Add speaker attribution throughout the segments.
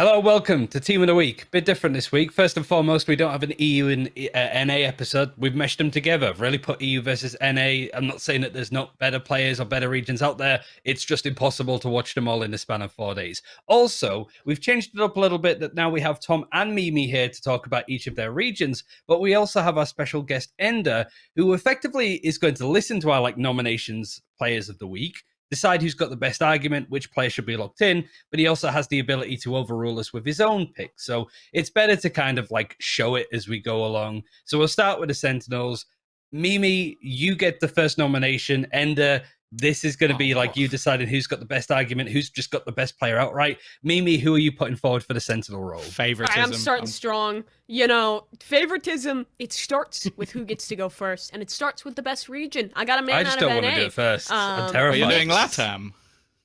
Speaker 1: Hello, welcome to Team of the Week. Bit different this week. First and foremost, we don't have an EU and NA episode. We've meshed them together. Really put EU versus NA. I'm not saying that there's not better players or better regions out there. It's just impossible to watch them all in the span of 4 days. Also, we've changed it up a little bit that now we have Tom and Mimi here to talk about each of their regions, but we also have our special guest Ender, who effectively is going to listen to our nominations players of the week, decide who's got the best argument, which player should be locked in, but he also has the ability to overrule us with his own pick. So it's better to kind of show it as we go along. So we'll start with the Sentinels. Mimi, you get the first nomination. Ender, this is going to be you deciding who's got the best argument, who's just got the best player outright. Mimi, who are you putting forward for the Sentinel role?
Speaker 2: Favoritism.
Speaker 3: I'm starting strong. Favoritism, it starts with who gets to go first, and it starts with the best region. I got a man
Speaker 1: I just
Speaker 3: out of
Speaker 1: don't
Speaker 3: NA.
Speaker 1: want to do it first. I'm terrified.
Speaker 2: Are you doing LATAM?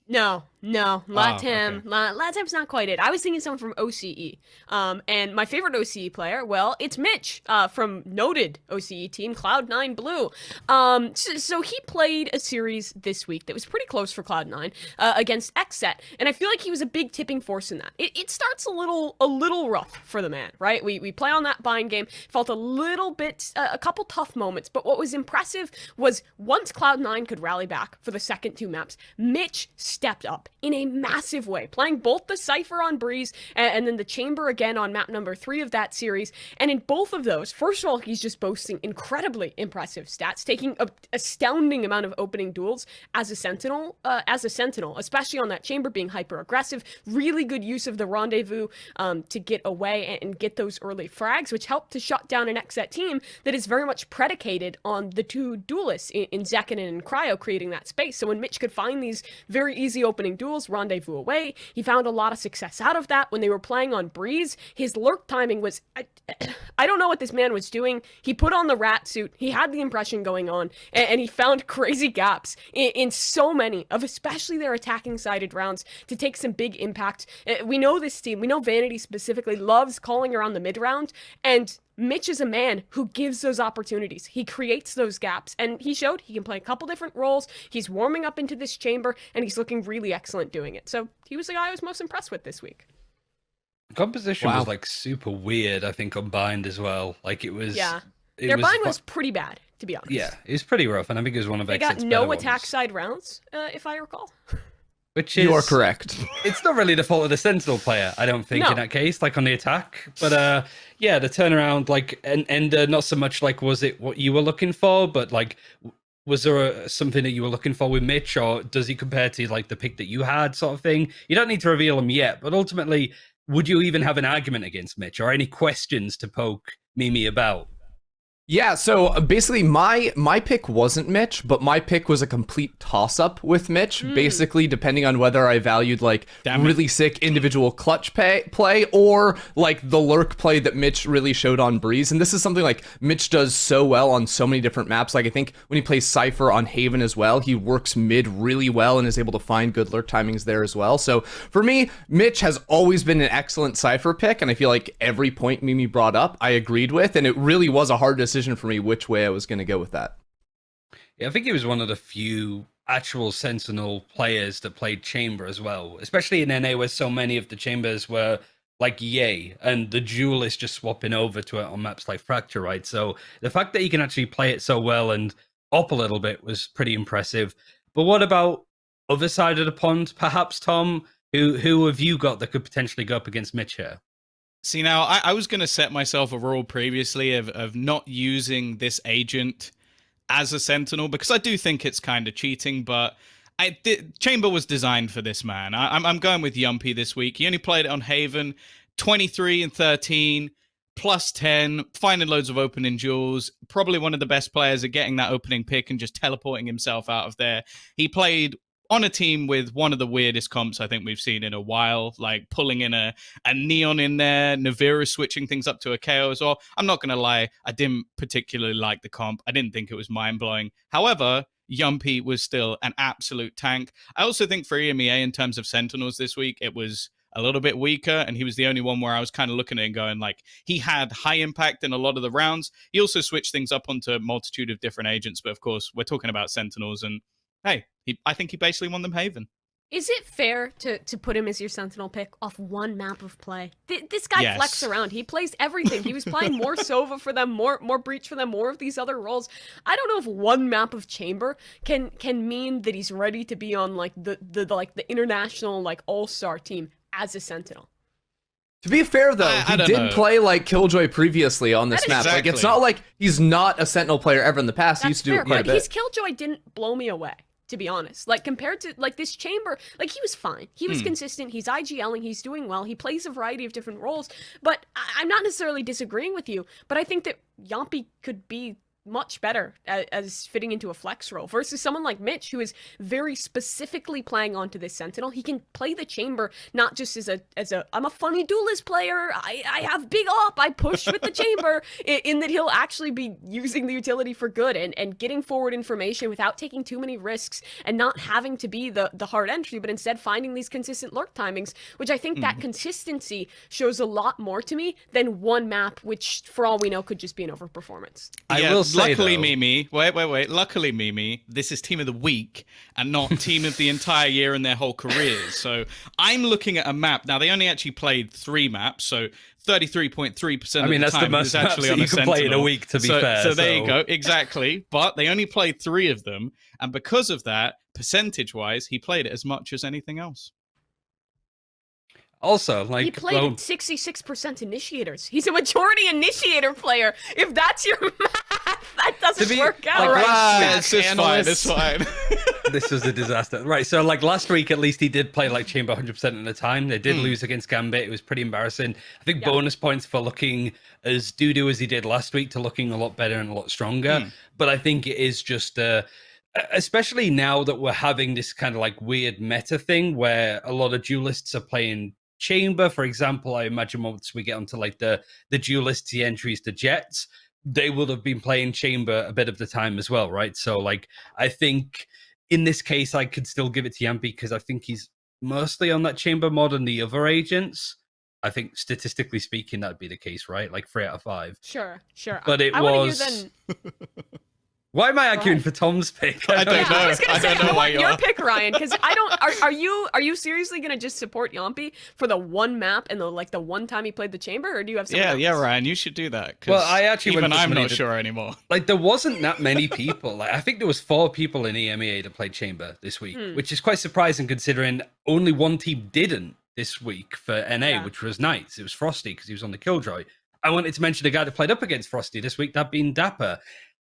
Speaker 3: No, LATAM.
Speaker 2: Okay.
Speaker 3: LATAM's not quite it. I was thinking someone from OCE. And my favorite OCE player, well, it's Mitch from noted OCE team, Cloud9 Blue. So he played a series this week that was pretty close for Cloud9 against XSET, and I feel like he was a big tipping force in that. It starts a little rough for the man, right? We play on that bind game, felt a little bit, a couple tough moments, but what was impressive was once Cloud9 could rally back for the second two maps, Mitch stepped up in a massive way, playing both the Cypher on Breeze and then the Chamber again on map number 3 of that series. And in both of those, first of all, he's just boasting incredibly impressive stats, taking an astounding amount of opening duels as a Sentinel, especially on that Chamber, being hyper aggressive, really good use of the rendezvous to get away and get those early frags, which helped to shut down an XSET team that is very much predicated on the two duelists in Zekinen and Cryo creating that space. So when Mitch could find these very easy opening duels, rendezvous away, he found a lot of success out of that. When they were playing on Breeze, his lurk timing was, I don't know what this man was doing. He put on the rat suit, he had the impression going on, and he found crazy gaps in so many of especially their attacking sided rounds to take some big impact. We know this team, we know Vanity specifically loves calling around the mid round, and Mitch is a man who gives those opportunities. He creates those gaps, and he showed he can play a couple different roles. He's warming up into this Chamber, and he's looking really excellent doing it. So he was the guy I was most impressed with this week.
Speaker 1: Composition was super weird, I think, on bind as well. It was...
Speaker 3: Yeah. Their bind was pretty bad, to be honest.
Speaker 1: Yeah, it was pretty rough, and I think it was one of
Speaker 3: They got no attack side rounds, if I recall.
Speaker 1: Which is...
Speaker 4: You are correct.
Speaker 1: It's not really the fault of the Sentinel player, I don't think, in that case, on the attack. But, yeah, the turnaround, and not so much, was it what you were looking for, but, was there something that you were looking for with Mitch, or does he compare to, the pick that you had, sort of thing? You don't need to reveal him yet, but ultimately, would you even have an argument against Mitch, or any questions to poke Mimi about?
Speaker 4: Yeah, so basically my pick wasn't Mitch, but my pick was a complete toss-up with Mitch, basically depending on whether I valued really sick individual clutch play or the lurk play that Mitch really showed on Breeze. And this is something Mitch does so well on so many different maps. I think when he plays Cypher on Haven as well, he works mid really well and is able to find good lurk timings there as well. So for me, Mitch has always been an excellent Cypher pick, and I feel like every point Mimi brought up, I agreed with, and it really was a hard decision for me which way I was going to go with that.
Speaker 1: Yeah, I think he was one of the few actual Sentinel players that played Chamber as well, especially in NA where so many of the Chambers were yay, and the Duelist just swapping over to it on maps like Fracture, right? So the fact that he can actually play it so well and up a little bit was pretty impressive. But what about other side of the pond, perhaps, Tom? Who have you got that could potentially go up against Mitch here?
Speaker 2: See, now, I was going to set myself a rule previously of not using this agent as a Sentinel, because I do think it's kind of cheating, but Chamber was designed for this man. I'm going with Yumpy this week. He only played it on Haven, 23 and 13, plus 10, finding loads of opening duels, probably one of the best players at getting that opening pick and just teleporting himself out of there. He played on a team with one of the weirdest comps I think we've seen in a while, pulling in a Neon in there, Navira switching things up to a KO as well. I'm not going to lie, I didn't particularly like the comp. I didn't think it was mind-blowing. However, Yumpy was still an absolute tank. I also think for EMEA, in terms of Sentinels this week, it was a little bit weaker, and he was the only one where I was kind of looking at it and going, he had high impact in a lot of the rounds. He also switched things up onto a multitude of different agents, but of course, we're talking about Sentinels, and hey, I think he basically won them Haven.
Speaker 3: Is it fair to put him as your Sentinel pick off one map of play? This guy
Speaker 2: Yes.
Speaker 3: flexes around. He plays everything. He was playing more Sova for them, more Breach for them, more of these other roles. I don't know if one map of Chamber can mean that he's ready to be on like the international like all-star team as a Sentinel.
Speaker 4: To be fair, though,
Speaker 2: I
Speaker 4: he
Speaker 2: don't
Speaker 4: did
Speaker 2: know.
Speaker 4: play like Killjoy previously on this
Speaker 3: That is
Speaker 4: map. Like, it's
Speaker 2: Exactly.
Speaker 4: not like he's not a Sentinel player ever in the past. He
Speaker 3: That's
Speaker 4: used to do
Speaker 3: fair,
Speaker 4: it quite a
Speaker 3: but his
Speaker 4: bit.
Speaker 3: Killjoy didn't blow me away, to be honest. Like, compared to, like, this Chamber, like, he was fine. He was consistent. He's IGLing. He's doing well. He plays a variety of different roles. But I'm not necessarily disagreeing with you, but I think that Yampi could be much better as fitting into a flex role versus someone like Mitch, who is very specifically playing onto this Sentinel. He can play the Chamber not just as a I'm a funny duelist player. I have big op. I push with the Chamber in that he'll actually be using the utility for good and getting forward information without taking too many risks and not having to be the hard entry, but instead finding these consistent lurk timings, which I think that consistency shows a lot more to me than one map, which for all we know could just be an overperformance.
Speaker 1: I will say,
Speaker 2: luckily,
Speaker 1: though-
Speaker 2: Mimi. Wait. Luckily, Mimi. This is team of the week and not team of the entire year and their whole careers. So I'm looking at a map now. They only actually played 3 maps, so 33.3%
Speaker 1: I mean,
Speaker 2: of
Speaker 1: that's
Speaker 2: the
Speaker 1: the
Speaker 2: time
Speaker 1: most
Speaker 2: is actually
Speaker 1: maps
Speaker 2: on
Speaker 1: that
Speaker 2: a
Speaker 1: you can play in a
Speaker 2: Sentinel.
Speaker 1: week, to be
Speaker 2: so,
Speaker 1: fair,
Speaker 2: So there you
Speaker 1: so-
Speaker 2: go. Exactly. But they only played 3 of them, and because of that, percentage-wise, he played it as much as anything else.
Speaker 1: Also, like,
Speaker 3: He played
Speaker 1: well,
Speaker 3: at 66% initiators. He's a majority initiator player. If that's your math, that doesn't
Speaker 1: To be-
Speaker 3: work out.
Speaker 1: like,
Speaker 2: It's just fine. It's fine.
Speaker 1: this was a disaster. Right, so like last week, at least he did play like Chamber 100% of the time. They did lose against Gambit. It was pretty embarrassing. I think
Speaker 3: Yeah.
Speaker 1: bonus points for looking as doo-doo as he did last week to looking a lot better and a lot stronger. But I think it is just, especially now that we're having this kind of like weird meta thing where a lot of duelists are playing Chamber. For example, I imagine once we get onto like the duelists, the entries to Jets, they would have been playing Chamber a bit of the time as well, right? So like, I think in this case, I could still give it to Yampi because I think he's mostly on that Chamber mod and the other agents. I think statistically speaking, that'd be the case, right? Like 3 out of 5.
Speaker 3: Sure.
Speaker 1: But it
Speaker 3: I wanna
Speaker 1: was-
Speaker 3: hear then.
Speaker 1: Why am I
Speaker 3: Go
Speaker 1: arguing
Speaker 3: ahead.
Speaker 1: for Tom's pick?
Speaker 2: I don't
Speaker 3: Yeah,
Speaker 2: know.
Speaker 3: I was gonna
Speaker 2: I
Speaker 3: say,
Speaker 2: don't know
Speaker 3: I
Speaker 2: why
Speaker 3: want
Speaker 2: you
Speaker 3: your
Speaker 2: are.
Speaker 3: pick, Ryan, because I don't. Are you seriously gonna just support Yampi for the one map and the one time he played the Chamber, or do you have someone
Speaker 2: Yeah,
Speaker 3: else?
Speaker 2: Ryan, you should do that. 'cause
Speaker 1: Well, I actually went
Speaker 2: even
Speaker 1: for
Speaker 2: I'm
Speaker 1: somebody
Speaker 2: not
Speaker 1: that-
Speaker 2: sure anymore.
Speaker 1: Like there wasn't that many people. Like I think there was 4 people in EMEA that played Chamber this week, which is quite surprising considering only one team didn't this week for NA,
Speaker 3: Yeah.
Speaker 1: which was Knights. It was Frosty because he was on the Killjoy. I wanted to mention the guy that played up against Frosty this week, that being Dapper.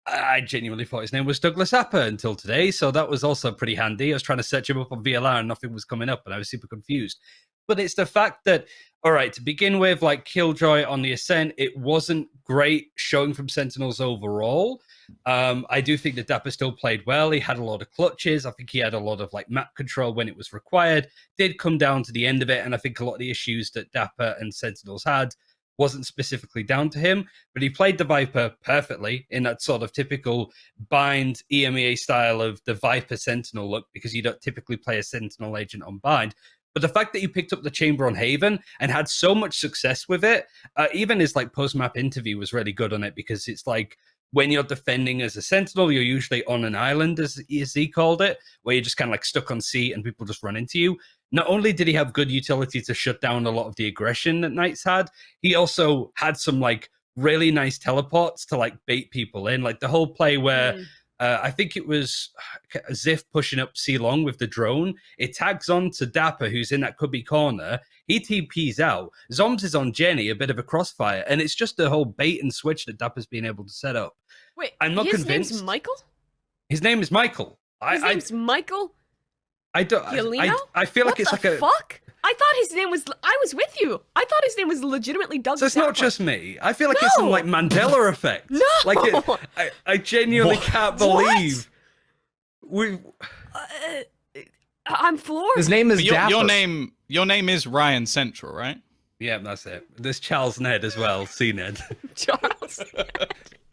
Speaker 1: I genuinely thought his name was Douglas Apper until today, so that was also pretty handy. I was trying to search him up on VLR and nothing was coming up, and I was super confused. But it's the fact that, all right, to begin with, like Killjoy on the Ascent, it wasn't great showing from Sentinels overall. I do think that Dapper still played well. He had a lot of clutches. I think he had a lot of like map control when it was required. Did come down to the end of it, and I think a lot of the issues that Dapper and Sentinels had wasn't specifically down to him, but he played the Viper perfectly in that sort of typical bind EMEA style of the Viper Sentinel look, because you don't typically play a Sentinel agent on bind. But the fact that you picked up the Chamber on Haven and had so much success with it, even his like post-map interview was really good on it, because it's like when you're defending as a Sentinel, you're usually on an island, as he called it, where you're just kind of like stuck on sea and people just run into you. Not only did he have good utility to shut down a lot of the aggression that Knights had, he also had some like really nice teleports to like bait people in. Like the whole play where I think it was Ziff pushing up C long with the drone. It tags on to Dapper, who's in that cubby corner. He TPs out. Zombs is on Jenny, a bit of a crossfire. And it's just the whole bait and switch that Dapper's been able to set up.
Speaker 3: Wait,
Speaker 1: I'm not
Speaker 3: his
Speaker 1: convinced.
Speaker 3: name's Michael?
Speaker 1: His name is Michael.
Speaker 3: His name's Michael
Speaker 1: I don't.
Speaker 3: Giolino?
Speaker 1: I feel like
Speaker 3: What
Speaker 1: it's
Speaker 3: the
Speaker 1: like a.
Speaker 3: fuck? I thought his name was. I was with you. I thought his name was legitimately Douglas.
Speaker 1: So it's not
Speaker 3: Apple.
Speaker 1: just me. I feel like it's some
Speaker 3: No.
Speaker 1: like Mandela effect.
Speaker 3: No.
Speaker 1: Like I genuinely can't believe we.
Speaker 3: I'm floored.
Speaker 4: His name is
Speaker 2: But
Speaker 4: Dapper.
Speaker 2: your name is RyanCentral, right?
Speaker 1: Yeah, that's it. There's Charles Ned as well. C Ned.
Speaker 3: Charles.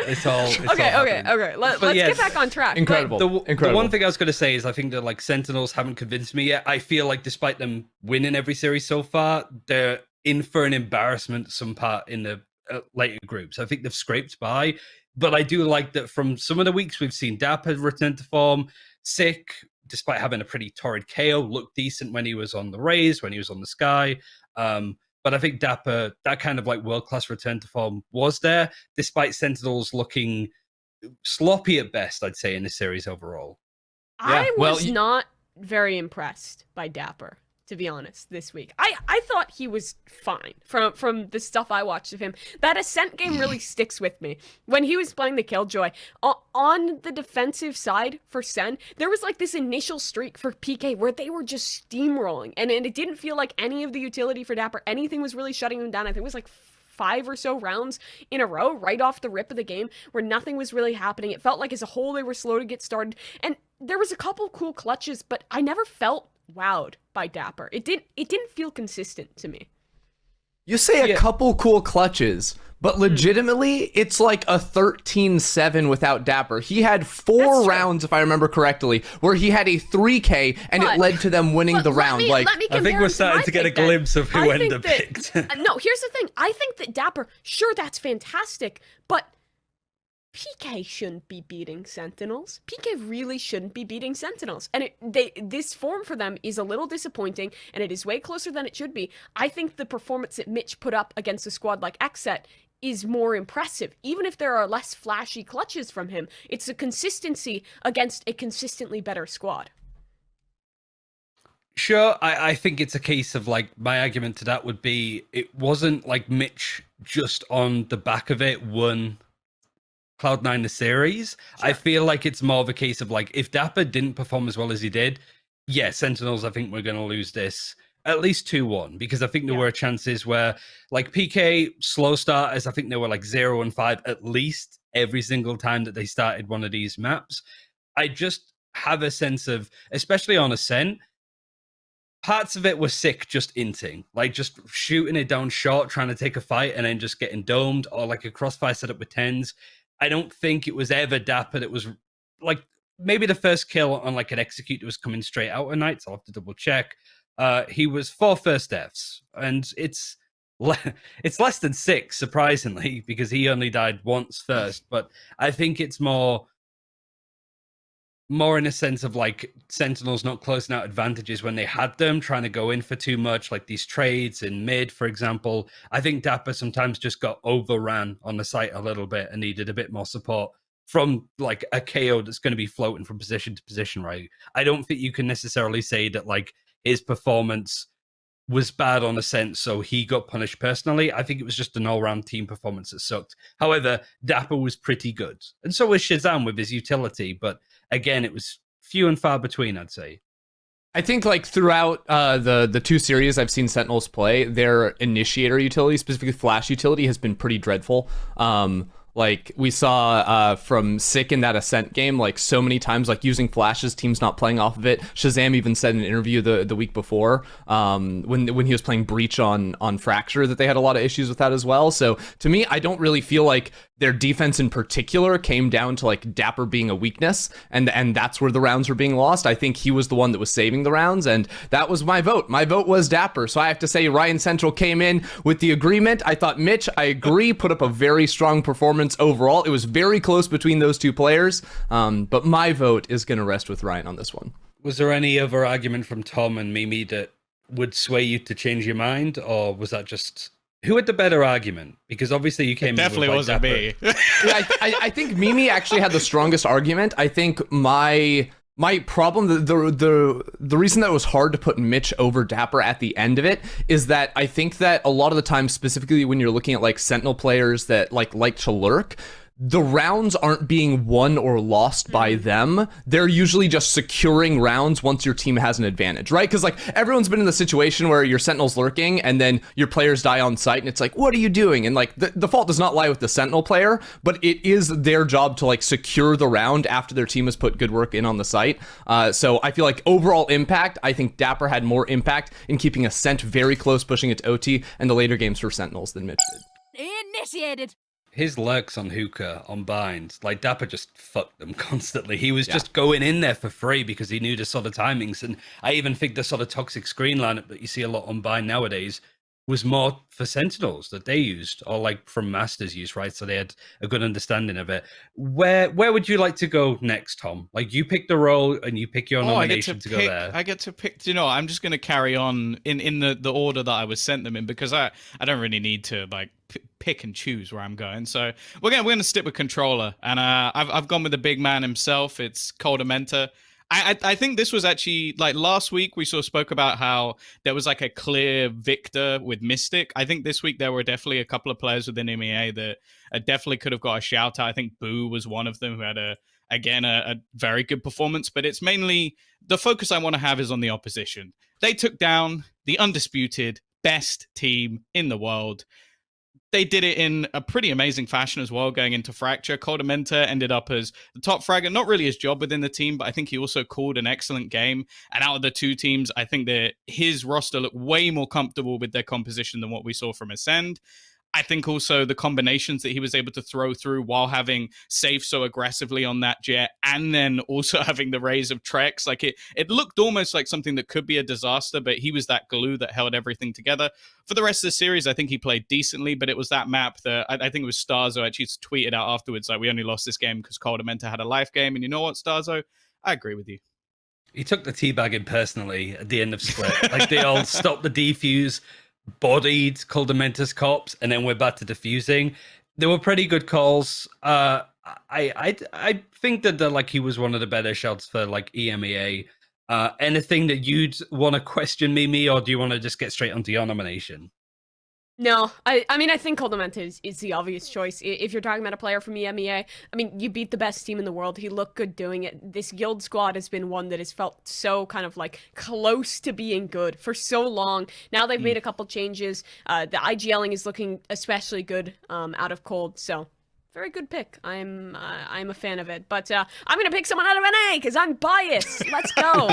Speaker 1: It's all. It's
Speaker 3: Okay.
Speaker 1: all
Speaker 3: Okay.
Speaker 1: happening.
Speaker 3: Okay. Let's
Speaker 1: But yes,
Speaker 3: get back on track.
Speaker 4: Incredible.
Speaker 1: The
Speaker 4: Incredible.
Speaker 1: one thing I was going to say is I think that like Sentinels haven't convinced me yet. I feel like despite them winning every series so far, they're in for an embarrassment some part in the later groups. I think they've scraped by, but I do like that from some of the weeks we've seen Dapper return to form, Sick, despite having a pretty torrid KO, looked decent when he was on the Rays, when he was on the Sky. But I think Dapper, that kind of like world-class return to form was there, despite Sentinels looking sloppy at best, I'd say, in the series overall.
Speaker 3: I was not very impressed by Dapper, to be honest, this week. I thought he was fine from the stuff I watched of him. That Ascent game really sticks with me. When he was playing the Killjoy, on the defensive side for Sen, there was like this initial streak for PK where they were just steamrolling, and it didn't feel like any of the utility for Dapper, anything was really shutting him down. I think it was like 5 or so rounds in a row right off the rip of the game where nothing was really happening. It felt like as a whole they were slow to get started, and there was a couple cool clutches, but I never felt wowed by Dapper. It didn't feel consistent to me.
Speaker 4: You say a couple cool clutches, but legitimately, it's like a 13-7 without Dapper. He had 4 rounds, if I remember correctly, where he had a 3K, and it led to them winning the round.
Speaker 3: I
Speaker 1: think we're starting to get a glimpse of who Ender picked.
Speaker 3: No, here's the thing. I think that Dapper, sure, that's fantastic, but PK shouldn't be beating Sentinels. PK really shouldn't be beating Sentinels. And this form for them is a little disappointing, and it is way closer than it should be. I think the performance that Mitch put up against a squad like Xset is more impressive. Even if there are less flashy clutches from him, it's the consistency against a consistently better squad.
Speaker 1: Sure, I think it's a case of like, my argument to that would be it wasn't like Mitch just on the back of it won Cloud9 the series. Sure. I feel like it's more of a case of like, if Dapper didn't perform as well as he did, Sentinels, I think we're going to lose this at least 2-1, because I think there were chances where like PK slow starters, I think they were like 0-5 at least every single time that they started one of these maps. I just have a sense of, especially on Ascent, parts of it were sick just inting, like just shooting it down short, trying to take a fight and then just getting domed, or like a crossfire setup with 10s. I don't think it was ever Dapper that was like, maybe the first kill on like an execute that was coming straight out of Knights. I'll have to double check. He was 4 first deaths, and it's less than 6, surprisingly, because he only died once first. But I think it's more in a sense of like Sentinels not closing out advantages when they had them, trying to go in for too much, like these trades in mid, for example. I think Dapper sometimes just got overran on the site a little bit and needed a bit more support from like a KO that's going to be floating from position to position, right? I don't think you can necessarily say that like his performance was bad on Ascent, so he got punished personally. I think it was just an all-round team performance that sucked. However, Dapper was pretty good, and so was Shazam with his utility, but again, it was few and far between, I'd say.
Speaker 4: I think like throughout the 2 series I've seen Sentinels play, their Initiator utility, specifically Flash utility, has been pretty dreadful. Like we saw from Sick in that Ascent game, like so many times, like using flashes, teams not playing off of it. Shazam even said in an interview the week before, when he was playing Breach on Fracture, that they had a lot of issues with that as well. So to me, I don't really feel like their defense in particular came down to like Dapper being a weakness, and that's where the rounds were being lost. I think he was the one that was saving the rounds, and that was my vote. My vote was Dapper. So I have to say RyanCentral came in with the agreement. I thought Mitch, I agree, put up a very strong performance overall. It was very close between those 2 players, but my vote is going to rest with Ryan on this one.
Speaker 1: Was there any other argument from Tom and Mimi that would sway you to change your mind, or was that just... Who had the better argument? Because obviously you came in with, like,
Speaker 2: wasn't me.
Speaker 4: I think Mimi actually had the strongest argument. I think my problem, the reason that it was hard to put Mitch over Dapper at the end of it is that I think that a lot of the time, specifically when you're looking at like Sentinel players that like to lurk, the rounds aren't being won or lost by them. They're usually just securing rounds once your team has an advantage, right? Because like everyone's been in the situation where your Sentinel's lurking and then your players die on site and it's like, what are you doing? And like the fault does not lie with the Sentinel player, but it is their job to like secure the round after their team has put good work in on the site. So I feel like overall impact, I think Dapper had more impact in keeping Ascent very close, pushing it to OT and the later games for Sentinels than Mitch did.
Speaker 5: Initiated.
Speaker 1: His lurks on Hookah, on Bind, like Dapper just fucked them constantly. He was just going in there for free because he knew the sort of timings. And I even think the sort of toxic screen lineup that you see a lot on Bind nowadays was more for Sentinels that they used, or like from Masters use, right? So they had a good understanding of it. Where would you like to go next, Tom? Like, you pick the role and you pick your nomination to go there.
Speaker 2: I get to pick. You know, I'm just going to carry on in the order that I was sent them in, because I don't really need to like pick and choose where I'm going. So we're gonna stick with controller, and I've gone with the big man himself. It's Coldamenta. I think this was actually, like, last week we sort of spoke about how there was like a clear victor with Mystic. I think this week there were definitely a couple of players within EMEA that definitely could have got a shout out. I think Boo was one of them who had a very good performance, but it's mainly the focus I want to have is on the opposition. They took down the undisputed best team in the world. They did it in a pretty amazing fashion as well, going into Fracture. Coldamenta ended up as the top fragger, not really his job within the team, but I think he also called an excellent game. And out of the two teams, I think that his roster looked way more comfortable with their composition than what we saw from Ascend. I think also the combinations that he was able to throw through while having Safe so aggressively on that jet, and then also having the raise of Trex, like it looked almost like something that could be a disaster, but he was that glue that held everything together. For the rest of the series, I think he played decently, but it was that map that I think it was Starzo actually tweeted out afterwards, like, we only lost this game because Coldamenta had a life game. And you know what, Starzo? I agree with you.
Speaker 1: He took the teabagging personally at the end of Split. Like, they all stopped the defuse, bodied Coldamenta's corpse, and then we're back to defusing. There were pretty good calls. I think that like he was one of the better shots for like EMEA. Anything that you'd want to question, Mimi, or do you want to just get straight onto your nomination?
Speaker 3: No, I mean, I think Coldamenta is the obvious choice. If you're talking about a player from EMEA, I mean, you beat the best team in the world. He looked good doing it. This guild squad has been one that has felt so kind of like close to being good for so long. Now they've made a couple changes. The IGLing is looking especially good out of Cold, so very good pick. I'm a fan of it, but I'm gonna pick someone out of NA because I'm biased. Let's go.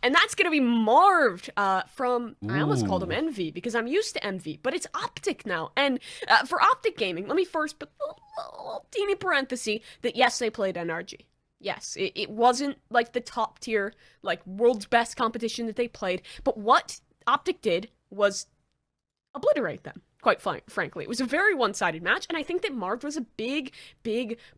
Speaker 3: And that's gonna be Marv from. I almost called him Envy because I'm used to Envy, but it's Optic now. And for Optic Gaming, let me first put a little teeny parenthesis that yes, they played NRG. Yes, it wasn't like the top tier, like world's best competition that they played, but what Optic did was obliterate them. Quite frankly, it was a very one-sided match, and I think that Marv was a big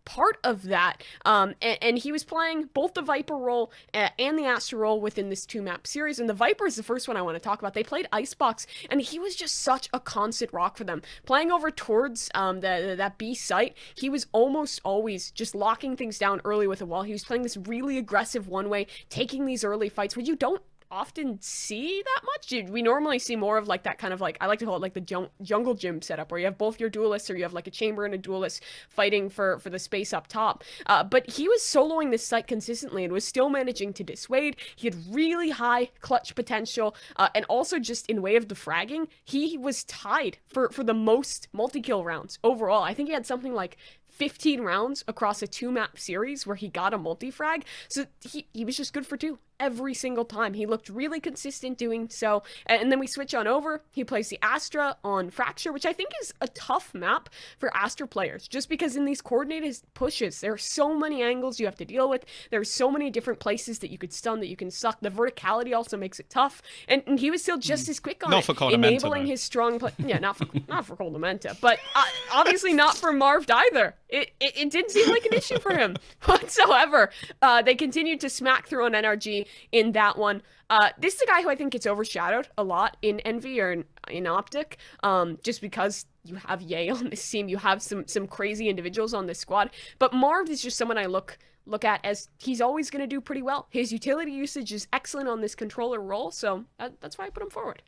Speaker 3: part of that. And he was playing both the Viper role and the Astra role within this two-map series. And the Viper is the first one I want to talk about. They played Icebox, and he was just such a constant rock for them. Playing over towards that B site, he was almost always just locking things down early with a wall. He was playing this really aggressive one-way, taking these early fights, which you don't often see that much. We normally see more of like that kind of like, I like to call it like the jungle gym setup where you have both your duelists, or you have like a chamber and a duelist fighting for the space up top. But he was soloing this site consistently and was still managing to dissuade. He had really high clutch potential, and also just in way of the fragging, he was tied for the most multi-kill rounds overall. I think he had something like 15 rounds across a two-map series where he got a multi-frag. So he was just good for two every single time. He looked really consistent doing so. And then we switch on over. He plays the Astra on Fracture, which I think is a tough map for Astra players, just because in these coordinated pushes, there are so many angles you have to deal with. There are so many different places that you could stun, that you can suck. The verticality also makes it tough. And he was still just as quick on
Speaker 2: not
Speaker 3: it,
Speaker 2: for Coldamenta,
Speaker 3: enabling
Speaker 2: though.
Speaker 3: his strong play. Yeah, not for Coldamenta, but obviously not for Marv either. It didn't seem like an issue for him whatsoever. They continued to smack through on NRG in that one. This is a guy who I think gets overshadowed a lot in Envy or in Optic, just because you have Ye on this team, you have some crazy individuals on this squad. But Marv is just someone I look at as he's always going to do pretty well. His utility usage is excellent on this controller role, so that's why I put him forward.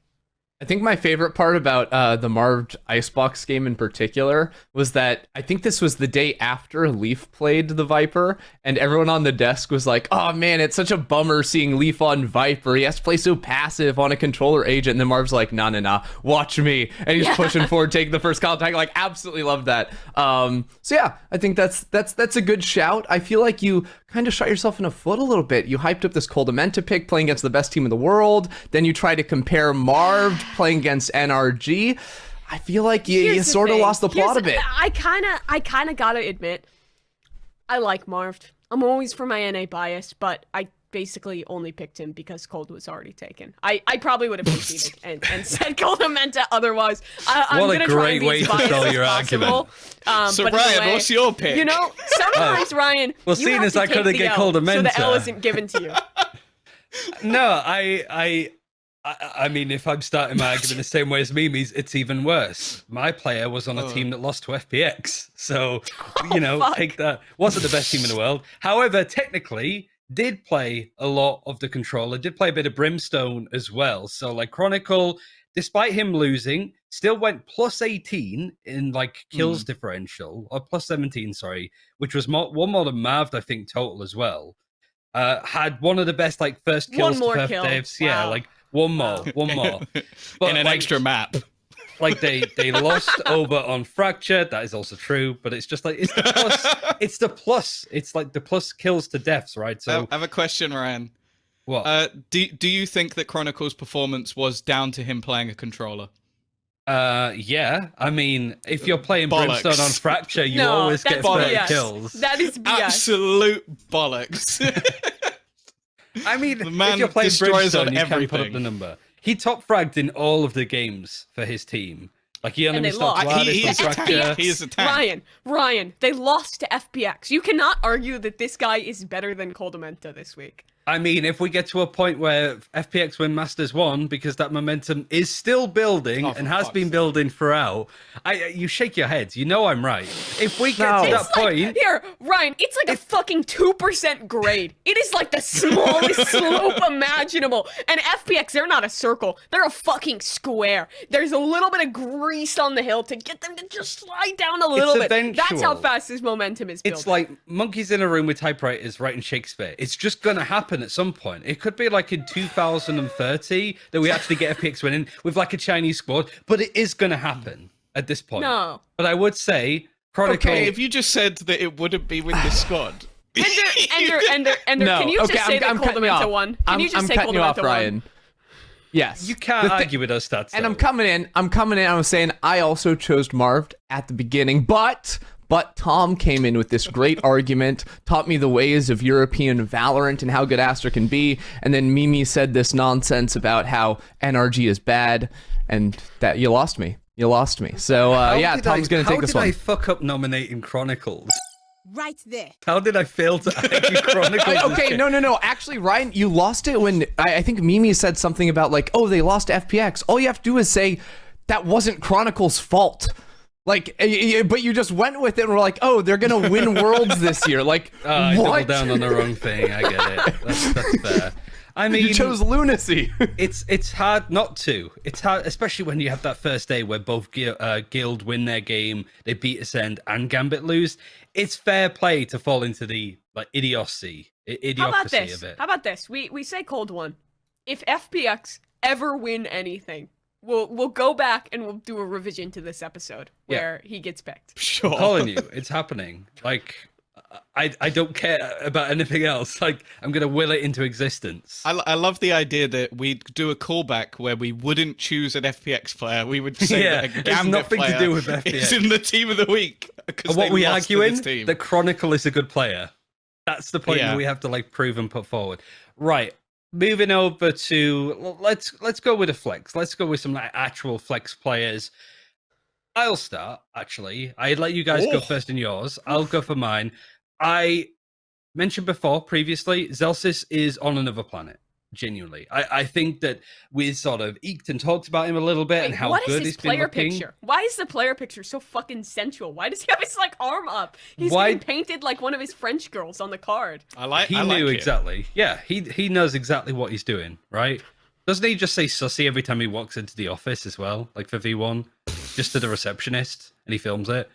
Speaker 4: I think my favorite part about the Marv Icebox game in particular was that I think this was the day after Leaf played the Viper, and everyone on the desk was like, oh man, it's such a bummer seeing Leaf on Viper. He has to play so passive on a controller agent. And then Marv's like, nah, watch me. And he's pushing forward, taking the first contact. Like, absolutely love that. So yeah, I think that's a good shout. I feel like you kind of shot yourself in the foot a little bit. You hyped up this Coldamenta pick playing against the best team in the world. Then you try to compare Marv playing against NRG. I feel like you sort of lost the plot a bit.
Speaker 3: I kind of gotta admit, I like Marv. I'm always for my NA bias, but I basically only picked him because Cold was already taken. I probably would have conceded and said Cold Menta otherwise. I'm
Speaker 1: What a
Speaker 3: gonna try
Speaker 1: great
Speaker 3: and be
Speaker 1: way
Speaker 3: as
Speaker 1: to
Speaker 3: biased
Speaker 1: sell
Speaker 3: as
Speaker 1: your
Speaker 3: possible.
Speaker 2: So
Speaker 3: but in a
Speaker 2: Ryan,
Speaker 3: way,
Speaker 2: what's your pick?
Speaker 3: You know, sometimes Ryan,
Speaker 1: Well,
Speaker 3: you
Speaker 1: seeing
Speaker 3: have
Speaker 1: as
Speaker 3: to
Speaker 1: I
Speaker 3: take
Speaker 1: couldn't
Speaker 3: the
Speaker 1: get
Speaker 3: L
Speaker 1: Cold
Speaker 3: so the L
Speaker 1: Menta.
Speaker 3: isn't given to you.
Speaker 1: No, I mean, if I'm starting my argument the same way as Mimi's, it's even worse. My player was on a team that lost to FPX, so
Speaker 3: fuck.
Speaker 1: take that. Wasn't the best team in the world. However, technically, did play a lot of the controller. Did play a bit of Brimstone as well. So like Chronicle, despite him losing, still went plus 18 in like kills differential, or plus 17, sorry, which was one more than Marved, I think, total as well. Had one of the best like first kills
Speaker 3: One more
Speaker 1: to first
Speaker 3: kill.
Speaker 1: devs.
Speaker 3: Wow.
Speaker 1: Yeah, like one more. But
Speaker 2: in an
Speaker 1: like,
Speaker 2: extra map.
Speaker 1: Like they lost over on Fracture. That is also true, but it's just like it's the plus. It's the plus. It's like the plus kills to deaths, right? So
Speaker 2: I have a question, Ryan.
Speaker 1: what?
Speaker 2: Do you think that Chronicle's performance was down to him playing a controller?
Speaker 1: Yeah. I mean, if you're playing
Speaker 2: Bollocks.
Speaker 1: Brimstone on Fracture, you
Speaker 3: No,
Speaker 1: always get
Speaker 3: that's
Speaker 1: 30
Speaker 3: BS.
Speaker 1: kills.
Speaker 3: That is BS.
Speaker 2: Absolute bollocks.
Speaker 1: I mean,
Speaker 2: The man
Speaker 1: if you're playing
Speaker 2: destroys
Speaker 1: Brimstone,
Speaker 2: on
Speaker 1: you can put up
Speaker 2: everything.
Speaker 1: the number. He top fragged in all of the games for his team. Like he only
Speaker 3: And they
Speaker 1: missed out
Speaker 3: lost.
Speaker 1: Duelist
Speaker 2: He
Speaker 1: on
Speaker 2: is a tank.
Speaker 1: Fracture.
Speaker 2: He is a tank.
Speaker 3: Ryan, they lost to FPX. You cannot argue that this guy is better than Coldamenta this week.
Speaker 1: I mean, if we get to a point where FPX win Masters 1, because that momentum is still building
Speaker 2: Oh, for
Speaker 1: and has
Speaker 2: fuck's
Speaker 1: been
Speaker 2: sake.
Speaker 1: building throughout, you shake your heads. You know I'm right. If we get
Speaker 4: No.
Speaker 1: to that
Speaker 3: It's like,
Speaker 1: point,
Speaker 3: here, Ryan, it's like a fucking 2% grade. It is like the smallest slope imaginable. And FPX, they're not a circle. They're a fucking square. There's a little bit of grease on the hill to get them to just slide down a little bit. That's how
Speaker 1: eventual.
Speaker 3: fast this momentum is building.
Speaker 1: it's like monkeys in a room with typewriters writing Shakespeare. It's just going to happen at some point. It could be like in 2030 that we actually get FPX winning with like a Chinese squad, but it is going to happen at this point.
Speaker 3: No.
Speaker 1: But I would say Chronicle...
Speaker 2: Okay, if you just said that it wouldn't be with this squad.
Speaker 3: Ender,
Speaker 4: No,
Speaker 3: can you just
Speaker 4: okay,
Speaker 3: say
Speaker 4: I'm
Speaker 3: that
Speaker 4: cutting you
Speaker 3: Coldamenta
Speaker 4: off.
Speaker 3: won? Can you just
Speaker 4: I'm
Speaker 3: say
Speaker 4: cutting you off,
Speaker 3: Coldamenta
Speaker 4: Ryan.
Speaker 3: won?
Speaker 4: Yes.
Speaker 1: You can't
Speaker 4: The thi-
Speaker 1: argue with those stats.
Speaker 4: And
Speaker 1: though.
Speaker 4: I'm coming in. I was saying I also chose Marved at the beginning, but Tom came in with this great argument, taught me the ways of European Valorant and how good Astra can be, and then Mimi said this nonsense about how NRG is bad, and that you lost me. You lost me. So Tom's gonna take this
Speaker 1: How
Speaker 4: one.
Speaker 1: did I fuck up nominating Chronicles?
Speaker 5: Right there.
Speaker 1: How did I fail to argue Chronicles?
Speaker 4: Okay, no. Actually, Ryan, you lost it when I think Mimi said something about like, oh, they lost to FPX. All you have to do is say that wasn't Chronicles' fault. Like, but you just went with it and were like, oh, they're gonna win Worlds this year. Like,
Speaker 1: I doubled
Speaker 4: what?
Speaker 1: down on the wrong thing. I get it. That's fair. I mean,
Speaker 4: You chose lunacy.
Speaker 1: it's hard not to. It's hard, especially when you have that first day where both Guild win their game, they beat Ascend, and Gambit lose. It's fair play to fall into the like idiocracy
Speaker 3: How about this?
Speaker 1: of it.
Speaker 3: How about this? We say Cold one. If FPX ever win anything, we'll go back and we'll do a revision to this episode
Speaker 1: Yeah.
Speaker 3: where he gets picked.
Speaker 2: Sure.
Speaker 1: I'm calling you, it's happening. Like, I don't care about anything else. Like, I'm gonna will it into existence.
Speaker 2: I love the idea that we'd do a callback where we wouldn't choose an FPX player. We would say
Speaker 1: Yeah,
Speaker 2: that a
Speaker 1: it's
Speaker 2: Gambit
Speaker 1: nothing to
Speaker 2: player
Speaker 1: do with
Speaker 2: is
Speaker 1: FPX.
Speaker 2: in the team of the week. 'cause
Speaker 1: And what
Speaker 2: they
Speaker 1: we
Speaker 2: lost to
Speaker 1: arguing?
Speaker 2: this team.
Speaker 1: The Chronicle is a good player. That's the point
Speaker 2: Yeah.
Speaker 1: that we have to like prove and put forward. Right. Moving over to let's go with a flex. Let's go with some like actual flex players. I'll start actually. I'd let you guys go
Speaker 2: Oh.
Speaker 1: first in yours. I'll go for mine. I mentioned before previously, Zelsis is on another planet. Genuinely, I think that we sort of eked and talked about him a little bit and how
Speaker 3: what is
Speaker 1: good
Speaker 3: his
Speaker 1: he's been
Speaker 3: player
Speaker 1: looking.
Speaker 3: picture? Why is the player picture so fucking sensual? Why does he have his like arm up? He's
Speaker 1: Why-
Speaker 3: getting painted like one of his French girls on the card.
Speaker 2: I like.
Speaker 1: He
Speaker 2: I like
Speaker 1: knew
Speaker 2: it.
Speaker 1: exactly. Yeah, he knows exactly what he's doing, right? Doesn't he just say sussy every time he walks into the office as well, like for V1, just to the receptionist, and he films it?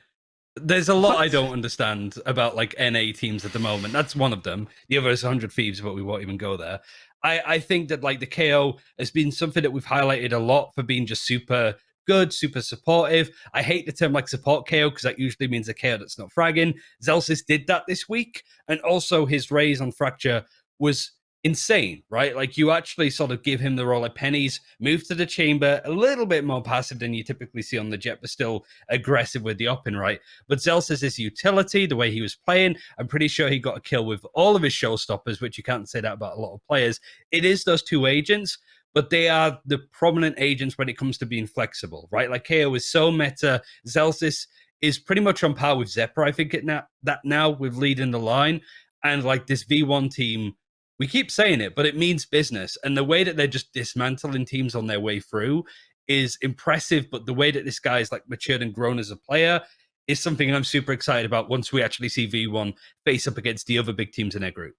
Speaker 1: There's a lot I don't understand about like NA teams at the moment. That's one of them. The other is 100 Thieves, but we won't even go there. I think that like the KO has been something that we've highlighted a lot for being just super good, super supportive. I hate the term like support KO because that usually means a KO that's not fragging. Zelsis did that this week, and also his raise on Fracture was insane, right? Like you actually sort of give him the role of Penny's, move to the chamber, a little bit more passive than you typically see on the Jet, but still aggressive with the open, right? But Zelsis is utility, the way he was playing. I'm pretty sure he got a kill with all of his showstoppers, which you can't say that about a lot of players. It is those two agents, but they are the prominent agents when it comes to being flexible, right? Like KO is so meta. Zelsis is pretty much on par with Zephyr, I think, now with leading the line. And like this V1 team, we keep saying it, but it means business. And the way that they're just dismantling teams on their way through is impressive. But the way that this guy is like matured and grown as a player is something I'm super excited about once we actually see V1 face up against the other big teams in their group.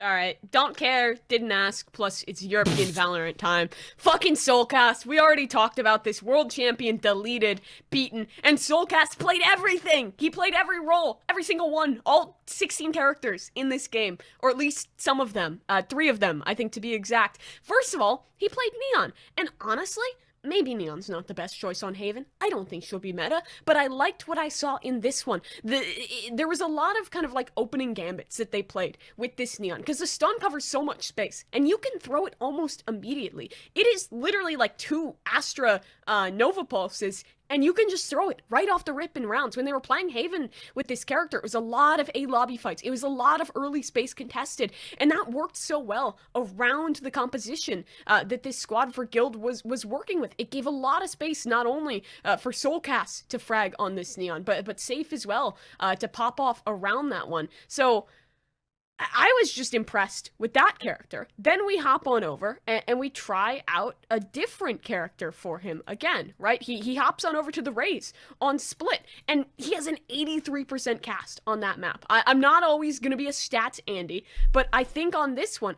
Speaker 3: All right, don't care, didn't ask, plus it's European Valorant time. Fucking Soulcast, we already talked about this. World champion deleted, beaten, and Soulcast played everything! He played every role, every single one, all 16 characters in this game, or at least some of them, 3 of them, I think to be exact. First of all, he played Neon, and honestly, maybe Neon's not the best choice on Haven. I don't think she'll be meta, but I liked what I saw in this one. There was a lot of kind of like opening gambits that they played with this Neon, because the stun covers so much space, and you can throw it almost immediately. It is literally like 2 Astra Nova Pulses, and you can just throw it right off the rip in rounds. When they were playing Haven with this character, it was a lot of A-lobby fights. It was a lot of early space contested, and that worked so well around the composition that this squad for Guild was working with. It gave a lot of space, not only for Soulcast to frag on this Neon, but Safe as well to pop off around that one. So I was just impressed with that character. Then we hop on over and we try out a different character for him again, right? He hops on over to the Raze on Split, and he has an 83% cast on that map. I'm not always going to be a stats Andy, but I think on this one,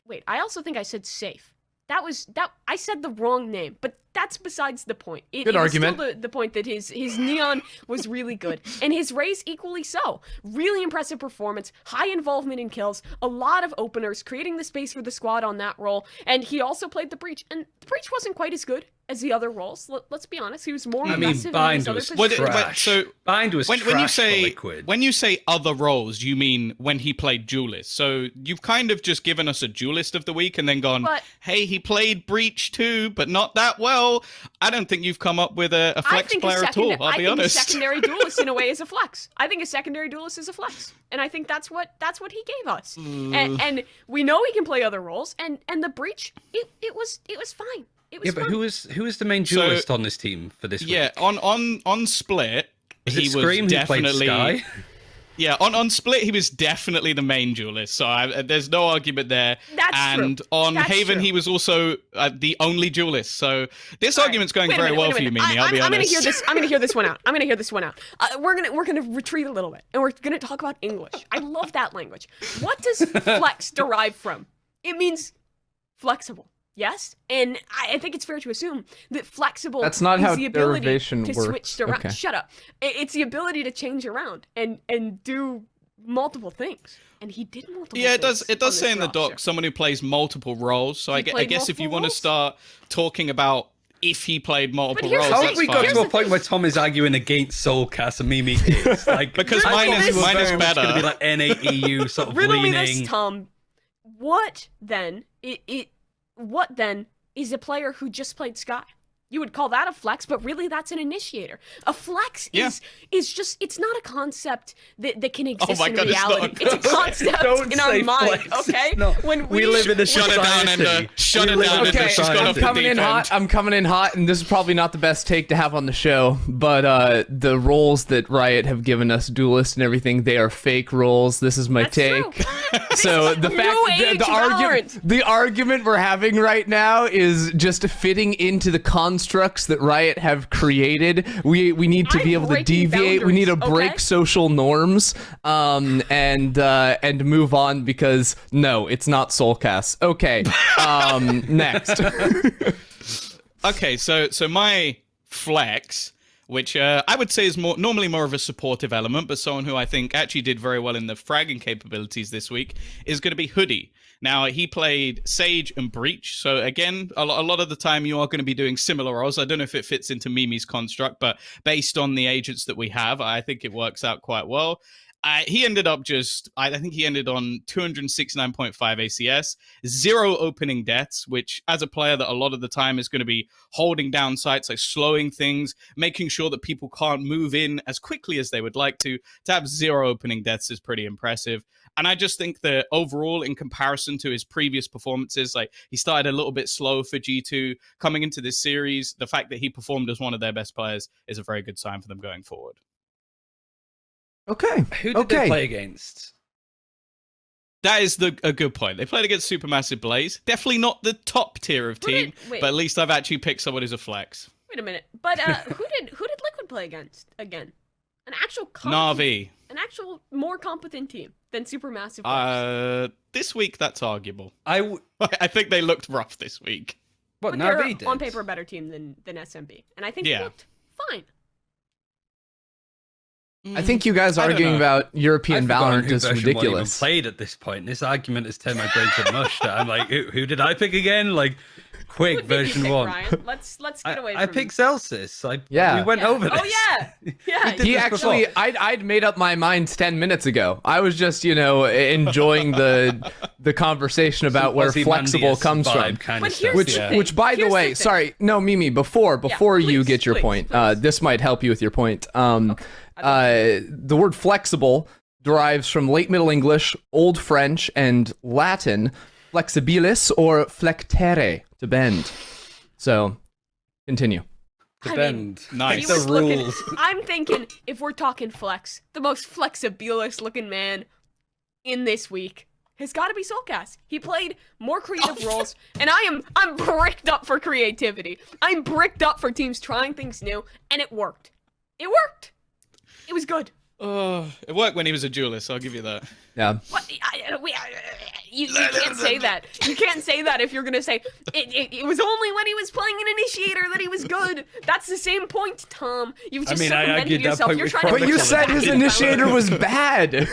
Speaker 3: wait, I also think I said Safe. I said the wrong name, but that's besides the point.
Speaker 4: Good argument.
Speaker 3: Still the point that his Neon was really good, and his Raze equally so. Really impressive performance, high involvement in kills, a lot of openers, creating the space for the squad on that role, and he also played the Breach, and the Breach wasn't quite as good as the other roles. Let's be honest, he was more aggressive.
Speaker 1: Bind was trash.
Speaker 2: So
Speaker 1: Bind was trash
Speaker 2: when you say
Speaker 1: for Liquid.
Speaker 2: When you say other roles, you mean when he played Duelist. So you've kind of just given us a Duelist of the week and then gone, hey, he played Breach too, but not that well. I don't think you've come up with a flex player at all, I'll be honest.
Speaker 3: I think a secondary Duelist in a way is a flex. I think a secondary Duelist is a flex. And I think that's what he gave us. And we know he can play other roles, and the Breach, it was fine. It was
Speaker 1: but
Speaker 3: fun.
Speaker 1: who was the main Duelist on this team for this week?
Speaker 2: Yeah, on Split,
Speaker 1: he was
Speaker 2: Scream
Speaker 1: definitely... Sky?
Speaker 2: Yeah, on Split, he was definitely the main Duelist, so there's no argument there.
Speaker 3: That's true.
Speaker 2: And on Haven, he was also the only Duelist, so this argument's going very well for you, Mimi, I'll be honest.
Speaker 3: I'm gonna hear this one out. We're gonna retreat a little bit, and we're gonna talk about English. I love that language. What does flex derive from? It means flexible. Yes, and I think it's fair to assume that flexible
Speaker 4: That's not
Speaker 3: is
Speaker 4: how
Speaker 3: the ability
Speaker 4: derivation
Speaker 3: to
Speaker 4: works.
Speaker 3: switch around.
Speaker 4: Okay.
Speaker 3: Shut up. It's the ability to change around and do multiple things. And he did multiple
Speaker 2: Yeah,
Speaker 3: things.
Speaker 2: it does say in the
Speaker 3: roster.
Speaker 2: doc someone who plays multiple roles. So I guess if you want to start talking about if he played multiple roles,
Speaker 1: How
Speaker 2: that's
Speaker 1: have we
Speaker 2: fine.
Speaker 1: got to a point where Tom is arguing against Soulcast and Mimi is? Like,
Speaker 2: Because mine is better.
Speaker 1: It's going to be like NAEU sort of
Speaker 3: Riddle
Speaker 1: leaning.
Speaker 3: me this, Tom. What then? What then is a player who just played Sky? You would call that a flex, but really that's an initiator. A flex is just, it's not a concept that can exist in reality. It's a concept in our mind,
Speaker 1: flex.
Speaker 3: okay?
Speaker 1: No,
Speaker 3: When
Speaker 1: we live in a
Speaker 2: Shut it down, Ender. Shut it down, Ender.
Speaker 4: Okay,
Speaker 2: She's gone
Speaker 4: I'm
Speaker 2: off the
Speaker 4: coming in
Speaker 2: deep end.
Speaker 4: hot. I'm coming in hot, and this is probably not the best take to have on the show. But the roles that Riot have given us, Duelist and everything, they are fake roles. This is my
Speaker 3: That's
Speaker 4: take.
Speaker 3: true.
Speaker 4: So the fact, the argument we're having right now is just fitting into the constructs that Riot have created. We need to be able to deviate. We need to break social norms, and move on, because no, it's not Soulcast. Okay, next.
Speaker 2: Okay, so my flex, which I would say is normally more of a supportive element, but someone who I think actually did very well in the fragging capabilities this week, is going to be Hoodie. Now, he played Sage and Breach, so again, a lot of the time you are going to be doing similar roles. I don't know if it fits into Mimi's construct, but based on the agents that we have, I think it works out quite well. he ended up I think he ended on 269.5 ACS, 0 opening deaths, which as a player that a lot of the time is going to be holding down sites, like slowing things, making sure that people can't move in as quickly as they would like to have 0 opening deaths is pretty impressive. And I just think that overall, in comparison to his previous performances, like he started a little bit slow for G2 coming into this series. The fact that he performed as one of their best players is a very good sign for them going forward.
Speaker 4: Okay.
Speaker 1: Who did they play against?
Speaker 2: That is a good point. They played against Supermassive Blaze. Definitely not the top tier of team, but at least I've actually picked someone who's a flex.
Speaker 3: Wait a minute. But who did Liquid play against again? An actual
Speaker 2: Na'Vi.
Speaker 3: An actual more competent team than Supermassive Blaze.
Speaker 2: This week that's arguable.
Speaker 1: I
Speaker 2: think they looked rough this week.
Speaker 1: What
Speaker 3: but
Speaker 1: Na'Vi
Speaker 3: they're
Speaker 1: did?
Speaker 3: on paper a better team than SMB, and I think they looked fine.
Speaker 4: I think you guys arguing about European Valorant is ridiculous.
Speaker 1: Played at this point. This argument has turned my brain to mush. I'm like, who did I pick again? Like, quick, version 1.
Speaker 3: Ryan? Let's get away from
Speaker 1: I picked Celsius. We went over this.
Speaker 3: Oh yeah.
Speaker 4: He actually, I'd made up my mind 10 minutes ago. I was just, enjoying the conversation about where flexible comes from. Which, by the way, sorry, no, Mimi, before you get your point, this might help you with your point. The word flexible derives from late Middle English, Old French, and Latin, flexibilis or flectere, to bend. So, continue.
Speaker 1: To bend.
Speaker 2: Nice.
Speaker 1: The rules.
Speaker 3: I'm thinking, if we're talking flex, the most flexibilis looking man in this week has got to be Soulcast. He played more creative roles, and I'm bricked up for creativity. I'm bricked up for teams trying things new, and it worked. It worked. It was good.
Speaker 2: It worked when he was a duelist, I'll give you that.
Speaker 4: Yeah.
Speaker 3: What? You can't say that. You can't say that if you're going to say, it was only when he was playing an Initiator that he was good. That's the same point, Tom. You've just circumvented yourself. You're trying to...
Speaker 4: But you said his Initiator was bad.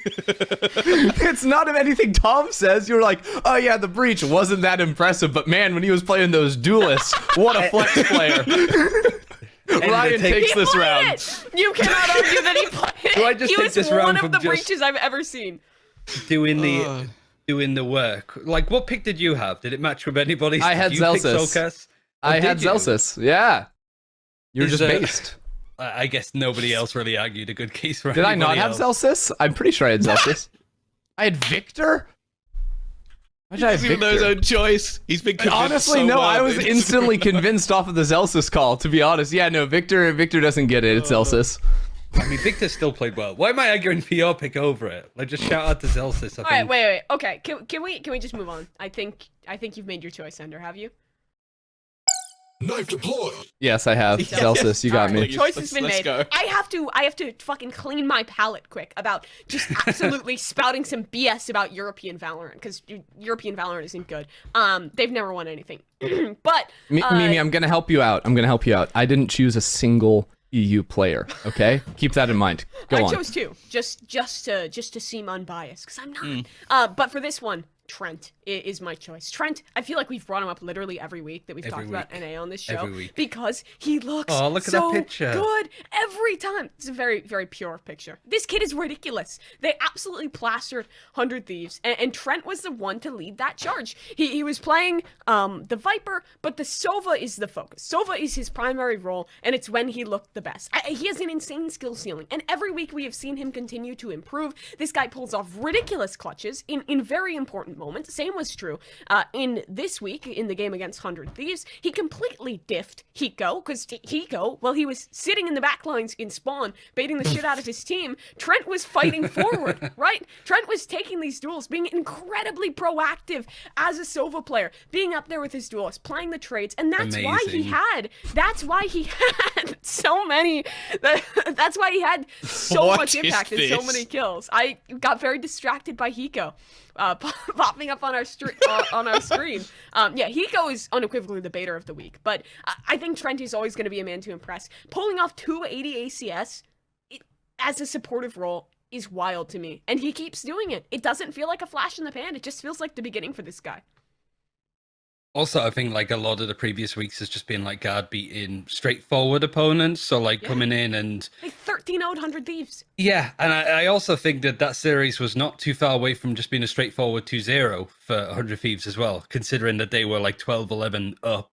Speaker 4: It's not anything Tom says. You're like, oh yeah, the Breach wasn't that impressive, but man, when he was playing those duelists, what a flex player. Ryan takes this round.
Speaker 3: You cannot argue that he played it.
Speaker 1: Do I just take this round
Speaker 3: one
Speaker 1: from
Speaker 3: of the
Speaker 1: just
Speaker 3: breaches I've ever seen.
Speaker 1: Doing the work. Like, what pick did you have? Did it match with anybody's?
Speaker 4: I had Celsius. I had Celsius. Yeah. You're just based.
Speaker 1: I guess nobody else really argued a good case for
Speaker 4: Did I not have
Speaker 1: else.
Speaker 4: Celsius? I'm pretty sure I had Celsius. I had Victor? Why did I have
Speaker 2: Even though his own choice, he's been convinced.
Speaker 4: Honestly,
Speaker 2: so
Speaker 4: no,
Speaker 2: well.
Speaker 4: I was instantly convinced off of the Celsius call, to be honest. Yeah, no, Victor doesn't get it. It's Celsius.
Speaker 1: I mean, Victor still played well. Why am I arguing for your pick over it? Like, just shout out to Celsius.
Speaker 3: All right, wait. Okay, can we just move on? I think you've made your choice, Ender. Have you?
Speaker 5: Knife deployed.
Speaker 4: Yes, I have. Celsius, you got me.
Speaker 3: Choice has been made.
Speaker 2: Go.
Speaker 3: I have to fucking clean my palate quick about just absolutely spouting some BS about European Valorant, because European Valorant isn't good. They've never won anything. But
Speaker 4: Mimi, I'm gonna help you out. I didn't choose a single EU player. Okay, keep that in mind. Go on.
Speaker 3: I chose two, just to seem unbiased, because I'm not. But for this one, Trent is my choice. Trent, I feel like we've brought him up literally every week that we've talked about NA on this show, because he looks
Speaker 1: look at
Speaker 3: so
Speaker 1: that picture.
Speaker 3: good every time. It's a very, very pure picture. This kid is ridiculous. They absolutely plastered 100 Thieves, and Trent was the one to lead that charge. He was playing the Viper, but the Sova is the focus. Sova is his primary role, and it's when he looked the best. He has an insane skill ceiling, and every week we have seen him continue to improve. This guy pulls off ridiculous clutches in very important moments. Same was true in this week in the game against 100 Thieves. He completely diffed Hiko, because Hiko, while he was sitting in the back lines in spawn, baiting the shit out of his team, Trent was fighting forward, right? Trent was taking these duels, being incredibly proactive as a Sova player, being up there with his duelists, playing the trades, and that's why he had so many, that's why he had so much impact and so many kills. I got very distracted by Hiko. Popping up on our screen. Hiko is unequivocally the baiter of the week, but I think Trent is always going to be a man to impress. Pulling off 280 ACS as a supportive role is wild to me, and he keeps doing it. It doesn't feel like a flash in the pan. It just feels like the beginning for this guy.
Speaker 1: Also, I think like a lot of the previous weeks has just been like guard beating straightforward opponents. So like coming in and
Speaker 3: 13-0 100 Thieves.
Speaker 1: Yeah, and I also think that series was not too far away from just being a straightforward 2-0 for 100 Thieves as well, considering that they were like 12-11 up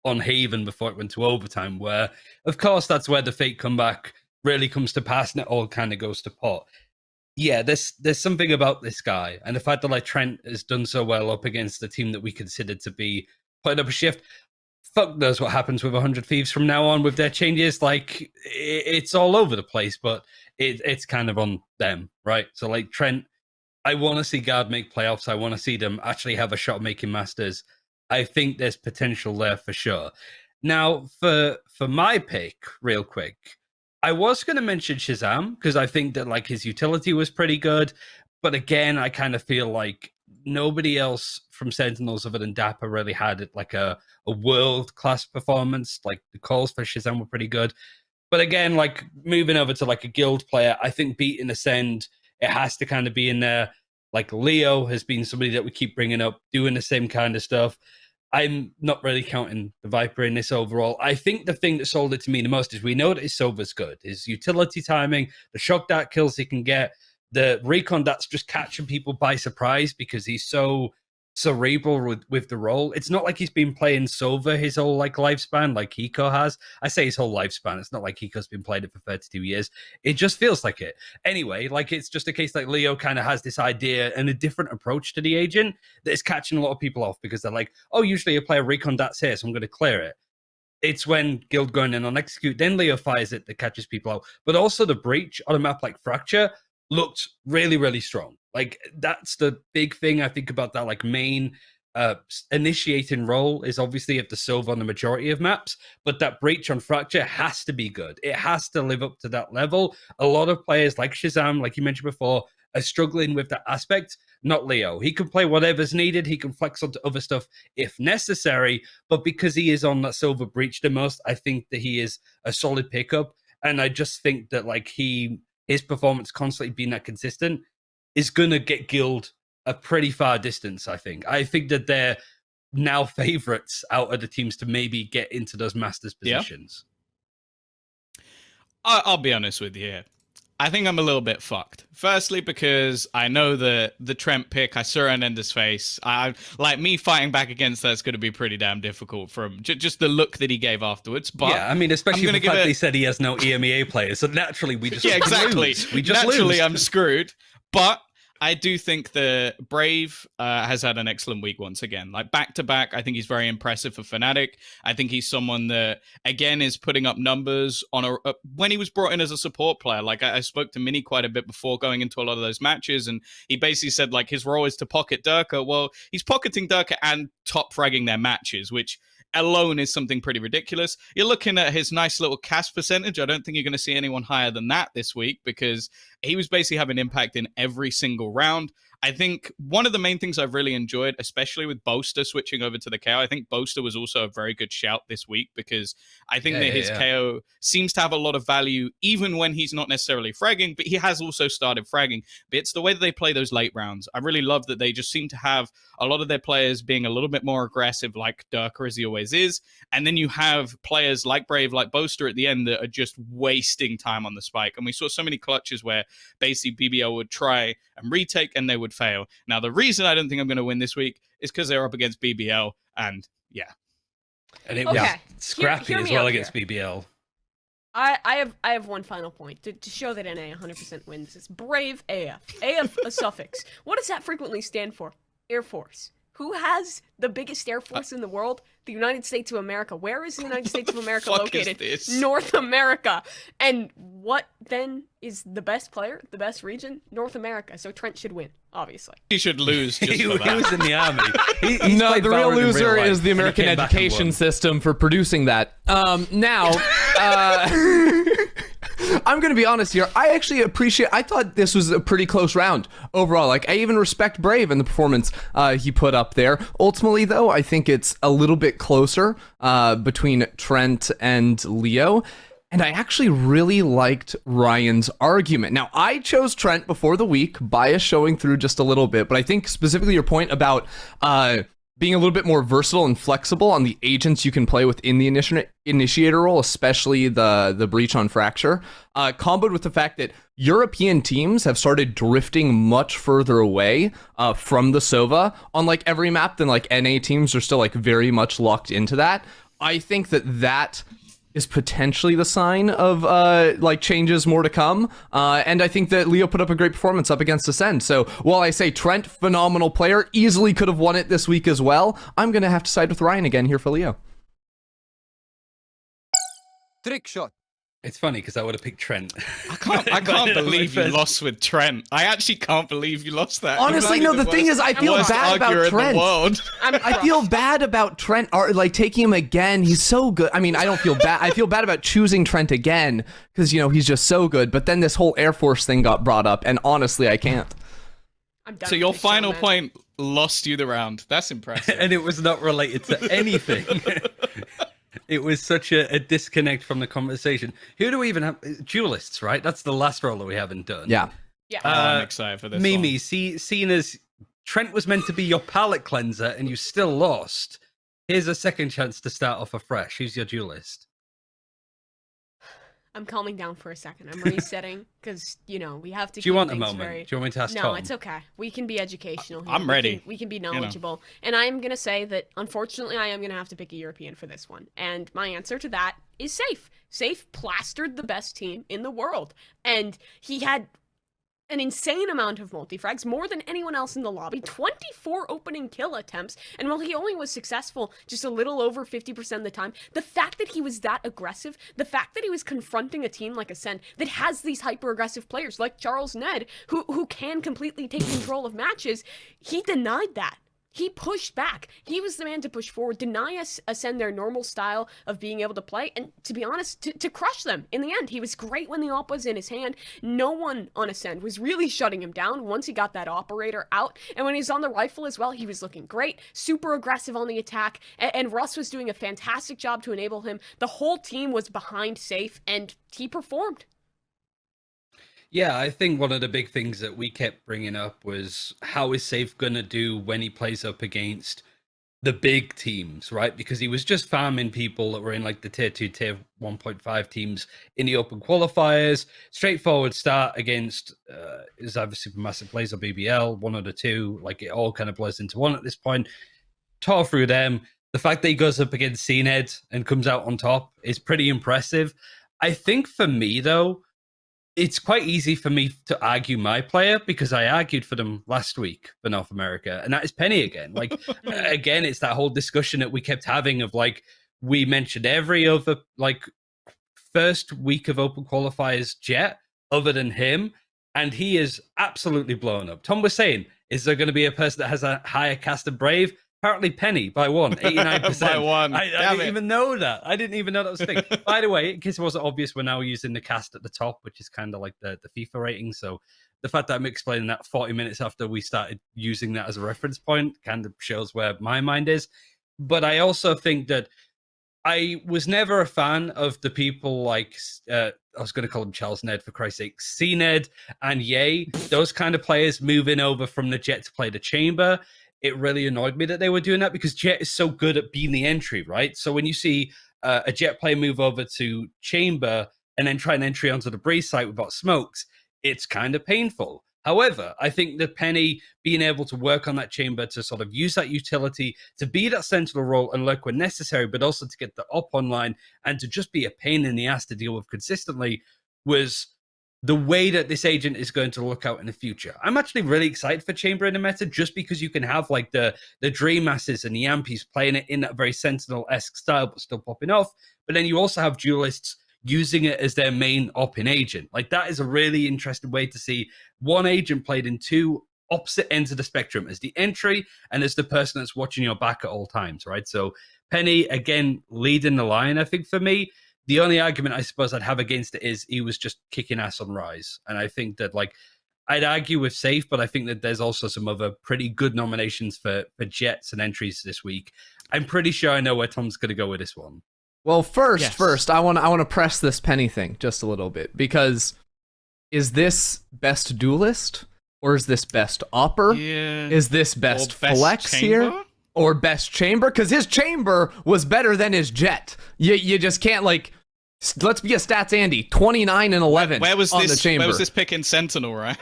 Speaker 1: on Haven before it went to overtime, where, of course, that's where the fake comeback really comes to pass and it all kind of goes to pot. Yeah, there's something about this guy, and the fact that like Trent has done so well up against the team that we considered to be putting up a shift. Fuck knows what happens with 100 Thieves from now on with their changes. Like, it's all over the place, but it's kind of on them, right? So like Trent, I want to see Guard make playoffs. I want to see them actually have a shot at making Masters. I think there's potential there for sure. Now, for my pick, real quick, I was going to mention Shazam because I think that like his utility was pretty good. But again, I kind of feel like nobody else from Sentinels other than Dapper really had like a world-class performance. Like the calls for Shazam were pretty good. But again, like moving over to like a guild player, I think beating Ascend, it has to kind of be in there. Like Leo has been somebody that we keep bringing up, doing the same kind of stuff. I'm not really counting the Viper in this overall. I think the thing that sold it to me the most is we know that his Silver's good. His utility timing, the shock dart kills he can get, the recon that's just catching people by surprise because he's so cerebral with the role. It's not like he's been playing Silver his whole like lifespan like Hiko has. I say his whole lifespan. It's not like Hiko's been playing it for 32 years. It just feels like it. Anyway, like it's just a case like Leo kind of has this idea and a different approach to the agent that is catching a lot of people off because they're like, oh, usually a player recon that's here, so I'm going to clear it. It's when Guild going in on execute, then Leo fires it that catches people out. But also the breach on a map like Fracture looked really, really strong. Like that's the big thing I think about that like main initiating role is obviously of the Silver on the majority of maps, but that breach on Fracture has to be good. It has to live up to that level. A lot of players like Shazam, like you mentioned before, are struggling with that aspect. Not Leo. He can play whatever's needed. He can flex onto other stuff if necessary, but because he is on that Silver breach the most, I think that he is a solid pickup. And I just think that like his performance constantly being that consistent is going to get Guild a pretty far distance, I think. I think that they're now favorites out of the teams to maybe get into those Masters positions.
Speaker 2: Yeah. I'll be honest with you here. I think I'm a little bit fucked. Firstly, because I know the Trent pick, I saw Hernandez's face. I like me fighting back against that's going to be pretty damn difficult from just the look that he gave afterwards. But
Speaker 1: yeah, I mean, especially the fact that he said he has no EMEA players, so naturally we just lose. We just
Speaker 2: naturally
Speaker 1: lose.
Speaker 2: I'm screwed. But I do think the Brave has had an excellent week once again. Like back to back, I think he's very impressive for Fnatic. I think he's someone that again is putting up numbers on when he was brought in as a support player. Like I spoke to Mini quite a bit before going into a lot of those matches, and he basically said like his role is to pocket Durka. Well, he's pocketing Durka and top fragging their matches, which alone is something pretty ridiculous. You're looking at his nice little cast percentage. I don't think you're going to see anyone higher than that this week because he was basically having impact in every single round. I think one of the main things I've really enjoyed, especially with Boaster switching over to the KO, I think Boaster was also a very good shout this week because I think that his KO seems to have a lot of value even when he's not necessarily fragging, but he has also started fragging. But it's the way that they play those late rounds. I really love that they just seem to have a lot of their players being a little bit more aggressive like Durka as he always is. And then you have players like Brave, like Boaster at the end that are just wasting time on the spike. And we saw so many clutches where basically BBL would try and retake and they would fail. Now, the reason I don't think I'm going to win this week is because they're up against BBL, and yeah.
Speaker 1: And it was scrappy as well against BBL.
Speaker 3: I have one final point to show that NA 100% wins. It's Brave AF. AF, a suffix. What does that frequently stand for? Air Force. Who has the biggest air force in the world? The United States of America. Where is the United States of America located? North America. And what then is the best player, the best region? North America. So Trent should win, obviously.
Speaker 2: He should lose just
Speaker 1: he
Speaker 2: for that.
Speaker 1: was in the army.
Speaker 4: No, the real loser is the American education system for producing that. Now, I'm going to be honest here. I actually I thought this was a pretty close round overall. Like, I even respect Brave and the performance he put up there. Ultimately, though, I think it's a little bit closer between Trent and Leo. And I actually really liked Ryan's argument. Now, I chose Trent before the week, bias showing through just a little bit, but I think specifically your point about being a little bit more versatile and flexible on the agents you can play within the initiator role, especially the breach on fracture, comboed with the fact that European teams have started drifting much further away from the Sova on like every map than like NA teams are still like very much locked into that. I think that is potentially the sign of like changes more to come. And I think that Leo put up a great performance up against Ascend. So while I say Trent, phenomenal player, easily could have won it this week as well, I'm going to have to side with Ryan again here for Leo.
Speaker 6: Trick shot.
Speaker 1: It's funny because I would have picked Trent.
Speaker 2: I can't believe you lost with Trent. I actually can't believe you lost that.
Speaker 4: Honestly, no, the thing is, I feel bad about Trent. I feel bad about Trent, or like taking him again. He's so good. I mean, I don't feel bad. I feel bad about choosing Trent again because, you know, he's just so good. But then this whole Air Force thing got brought up, and honestly, I can't.
Speaker 3: I'm done
Speaker 2: So
Speaker 3: with
Speaker 2: your
Speaker 3: this
Speaker 2: final
Speaker 3: show, man.
Speaker 2: point lost you the round. That's impressive.
Speaker 1: And it was not related to anything. It was such a disconnect from the conversation. Who do we even have? Duelists, right? That's the last role that we haven't done.
Speaker 4: Yeah.
Speaker 3: Yeah.
Speaker 2: I'm excited for this
Speaker 1: Mimi,
Speaker 2: one.
Speaker 1: seeing as Trent was meant to be your palate cleanser and you still lost, here's a second chance to start off afresh. Who's your duelist?
Speaker 3: I'm calming down for a second. I'm resetting because, you know, we have to
Speaker 1: Do you
Speaker 3: keep
Speaker 1: want a
Speaker 3: things
Speaker 1: moment?
Speaker 3: very...
Speaker 1: Do you want me to ask
Speaker 3: No,
Speaker 1: Tom?
Speaker 3: it's okay. We can be educational here.
Speaker 2: I'm ready.
Speaker 3: We can be
Speaker 2: know.
Speaker 3: knowledgeable. And I am going to say that, unfortunately, I am going to have to pick a European for this one. And my answer to that is Safe. Safe plastered the best team in the world. And he had an insane amount of multi-frags, more than anyone else in the lobby, 24 opening kill attempts, and while he only was successful just a little over 50% of the time, the fact that he was that aggressive, the fact that he was confronting a team like Ascend that has these hyper-aggressive players like Charles Ned, who can completely take control of matches, he denied that. He pushed back. He was the man to push forward, deny us Ascend their normal style of being able to play, and to be honest, to crush them. In the end, he was great when the op was in his hand. No one on Ascend was really shutting him down once he got that operator out. And when he was on the rifle as well, he was looking great, super aggressive on the attack, and Russ was doing a fantastic job to enable him. The whole team was behind Safe, and he performed.
Speaker 1: Yeah, I think one of the big things that we kept bringing up was how is Safe going to do when he plays up against the big teams, right? Because he was just farming people that were in like the tier 2, tier 1.5 teams in the open qualifiers. Straightforward start against is either Supermassive Plays or BBL, one of the two. Like it all kind of blurs into one at this point. Tore through them. The fact that he goes up against CNED and comes out on top is pretty impressive. I think for me, though, it's quite easy for me to argue my player because I argued for them last week for North America, and that is Penny again. Like, again, it's that whole discussion that we kept having of like, we mentioned every other like first week of open qualifiers Jet other than him, and he is absolutely blown up. Tom was saying, is there going to be a person that has a higher cast of Brave? Apparently Penny by 89%.
Speaker 2: By one.
Speaker 1: I didn't even know that. I didn't even know that was a thing. By the way, in case it wasn't obvious, we're now using the cast at the top, which is kind of like the FIFA rating. So the fact that I'm explaining that 40 minutes after we started using that as a reference point kind of shows where my mind is. But I also think that I was never a fan of the people like, I was going to call him Charles Ned for Christ's sake, C-Ned and Ye, those kind of players moving over from the Jet to play the Chamber. It really annoyed me that they were doing that because Jet is so good at being the entry, right? So when you see a Jet player move over to Chamber and then try an entry onto the Breeze site without smokes, it's kind of painful. However, I think that Penny being able to work on that Chamber to sort of use that utility, to be that Sentinel role and lurk when necessary, but also to get the op online and to just be a pain in the ass to deal with consistently was the way that this agent is going to look out in the future. I'm actually really excited for Chamber in the meta just because you can have like the Dream Masses and the Yampies playing it in that very Sentinel-esque style, but still popping off. But then you also have Duelists using it as their main op-in agent. Like that is a really interesting way to see one agent played in two opposite ends of the spectrum, as the entry and as the person that's watching your back at all times, right? So Penny, again, leading the line, I think, for me. The only argument I suppose I'd have against it is he was just kicking ass on Rise. And I think that, like, I'd argue with Safe, but I think that there's also some other pretty good nominations for Jets and entries this week. I'm pretty sure I know where Tom's going to go with this one.
Speaker 4: Well, first, I want to press this Penny thing just a little bit, because is this best duelist or is this best opper?
Speaker 2: Yeah.
Speaker 4: Is this best
Speaker 2: Or best
Speaker 4: flex
Speaker 2: chamber?
Speaker 4: here? or best chamber, because his chamber was better than his jet. You just can't like. Let's be a stats Andy. 29 and 11.
Speaker 2: Where was
Speaker 4: on
Speaker 2: this?
Speaker 4: the chamber.
Speaker 2: Where was this pick in Sentinel, right?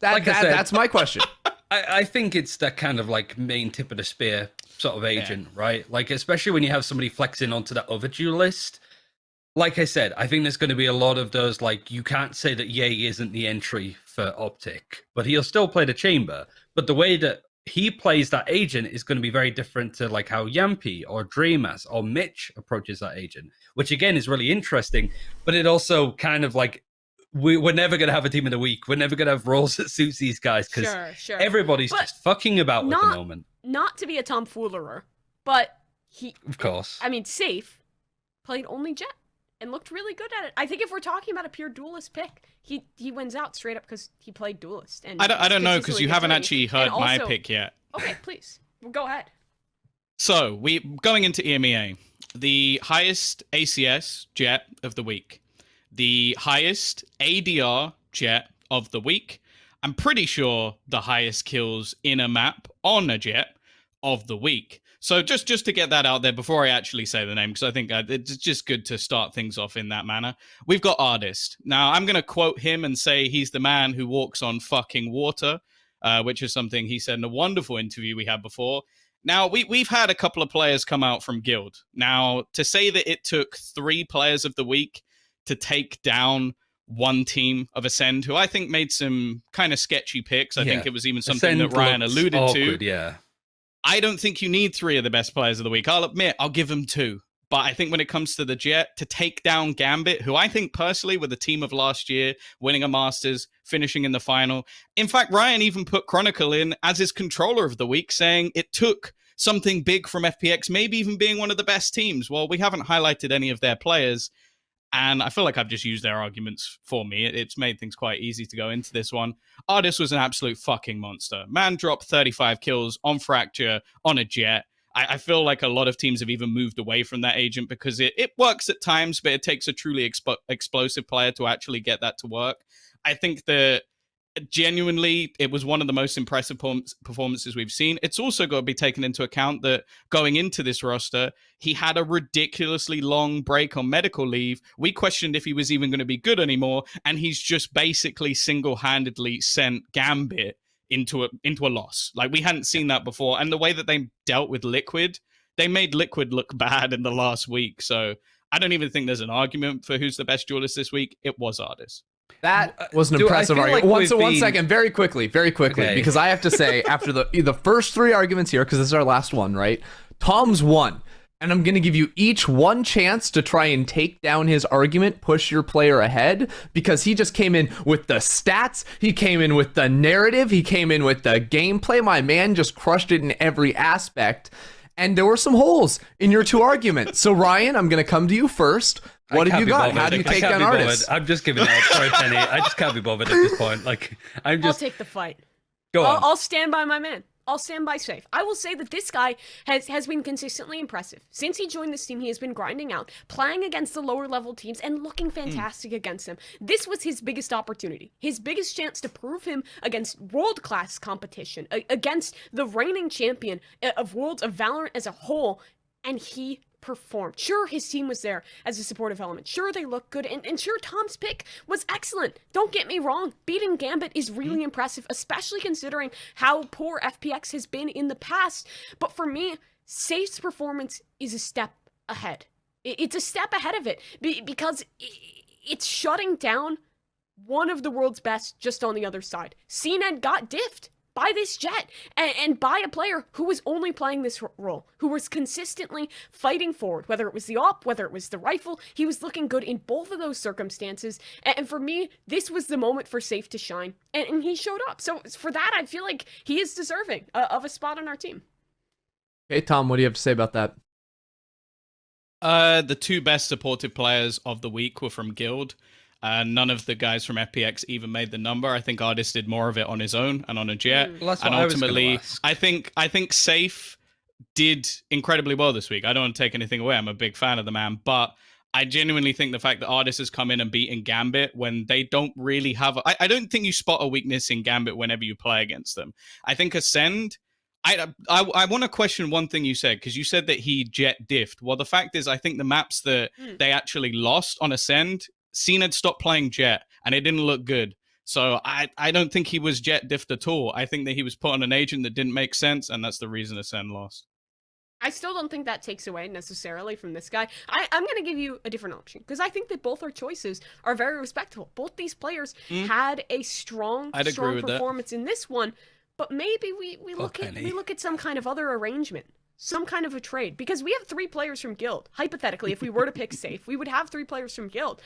Speaker 1: Like I said,
Speaker 4: that's my question.
Speaker 1: I think it's that kind of like main tip of the spear sort of agent, right? Like, especially when you have somebody flexing onto that other duelist. Like I said, I think there's going to be a lot of those, like, you can't say that Ye isn't the entry for Optic, but he'll still play the chamber. But the way that he plays that agent is going to be very different to like how Yampi or Dreamas or Mitch approaches that agent, which again is really interesting. But it also kind of like, we're never going to have a team of the week. We're never going to have roles that suits these guys because everybody's just fucking about with the moment.
Speaker 3: Not to be a tomfoolerer, but he,
Speaker 1: of course,
Speaker 3: I mean, Safe played only Jet and looked really good at it. I think if we're talking about a pure Duelist pick, he wins out straight up because he played Duelist. And
Speaker 2: I don't know, because you haven't actually heard my pick yet.
Speaker 3: Okay, please. Well, go ahead.
Speaker 2: So, we going into EMEA, the highest ACS Jet of the week. The highest ADR Jet of the week. I'm pretty sure the highest kills in a map on a Jet of the week. So just to get that out there before I actually say the name, because I think it's just good to start things off in that manner. We've got Artist. Now, I'm going to quote him and say he's the man who walks on fucking water, which is something he said in a wonderful interview we had before. Now, we've had a couple of players come out from Guild. Now, to say that it took 3 players of the week to take down one team of Ascend, who I think made some kind of sketchy picks. I think it was even something that Ryan alluded to.
Speaker 1: Yeah.
Speaker 2: I don't think you need 3 of the best players of the week. I'll admit, I'll give them 2. But I think when it comes to the Jet, to take down Gambit, who I think personally with the team of last year, winning a Masters, finishing in the final. In fact, Ryan even put Chronicle in as his controller of the week, saying it took something big from FPX, maybe even being one of the best teams. Well, we haven't highlighted any of their players. And I feel like I've just used their arguments for me. It's made things quite easy to go into this one. Artist was an absolute fucking monster. Man dropped 35 kills on Fracture, on a Jet. I feel like a lot of teams have even moved away from that agent because it works at times, but it takes a truly explosive player to actually get that to work. I think that genuinely, it was one of the most impressive performances we've seen. It's also got to be taken into account that going into this roster, he had a ridiculously long break on medical leave. We questioned if he was even going to be good anymore, and he's just basically single-handedly sent Gambit into a loss. Like, we hadn't seen that before. And the way that they dealt with Liquid, they made Liquid look bad in the last week. So I don't even think there's an argument for who's the best duelist this week. It was Artist.
Speaker 4: That was an impressive argument.
Speaker 1: Like
Speaker 4: one second, very quickly,
Speaker 1: Okay.
Speaker 4: because I have to say, after the first 3 arguments here, because this is our last one, right? Tom's won, and I'm going to give you each one chance to try and take down his argument, push your player ahead, because he just came in with the stats, he came in with the narrative, he came in with the gameplay. My man just crushed it in every aspect, and there were some holes in your 2 arguments. So, Ryan, I'm going to come to you first. What have you got? How do you take down Artists?
Speaker 1: I'm just giving up. Sorry, Penny. I just can't be bothered at this point. Like,
Speaker 3: I'll take the fight.
Speaker 1: Go on.
Speaker 3: I'll stand by my man. I'll stand by Safe. I will say that this guy has been consistently impressive. Since he joined this team, he has been grinding out, playing against the lower level teams, and looking fantastic against them. This was his biggest opportunity, his biggest chance to prove him against world-class competition, against the reigning champion of Worlds of Valorant as a whole, and he performed. Sure, his team was there as a supportive element. Sure, they looked good. And sure, Tom's pick was excellent. Don't get me wrong. Beating Gambit is really impressive, especially considering how poor FPX has been in the past. But for me, Safe's performance is a step ahead. It's a step ahead of it because it's shutting down one of the world's best just on the other side. CNED got diffed by this Jet and by a player who was only playing this role, who was consistently fighting forward, whether it was the op, whether it was the rifle. He was looking good in both of those circumstances. And for me, this was the moment for Safe to shine. And he showed up. So for that, I feel like he is deserving of a spot on our team.
Speaker 4: Okay, Tom, what do you have to say about that?
Speaker 2: The 2 best supportive players of the week were from Guild. None of the guys from FPX even made the number. I think Artist did more of it on his own and on a Jet.
Speaker 1: Well, that's what
Speaker 2: and
Speaker 1: I was
Speaker 2: ultimately,
Speaker 1: gonna ask.
Speaker 2: I think Safe did incredibly well this week. I don't want to take anything away. I'm a big fan of the man, but I genuinely think the fact that Artist has come in and beaten Gambit when they don't really have... I don't think you spot a weakness in Gambit whenever you play against them. I think Ascend I want to question one thing you said, because you said that he jet diffed. Well, the fact is, I think the maps that they actually lost on Ascend, Cena had stopped playing jet, and it didn't look good. So I don't think he was jet diffed at all. I think that he was put on an agent that didn't make sense, and that's the reason Ascend lost.
Speaker 3: I still don't think that takes away necessarily from this guy. I'm going to give you a different option because I think that both our choices are very respectable. Both these players had a strong performance in this one, but maybe we look at some kind of other arrangement, some kind of a trade, because we have 3 players from Guild. Hypothetically, if we were to pick safe, we would have 3 players from Guild.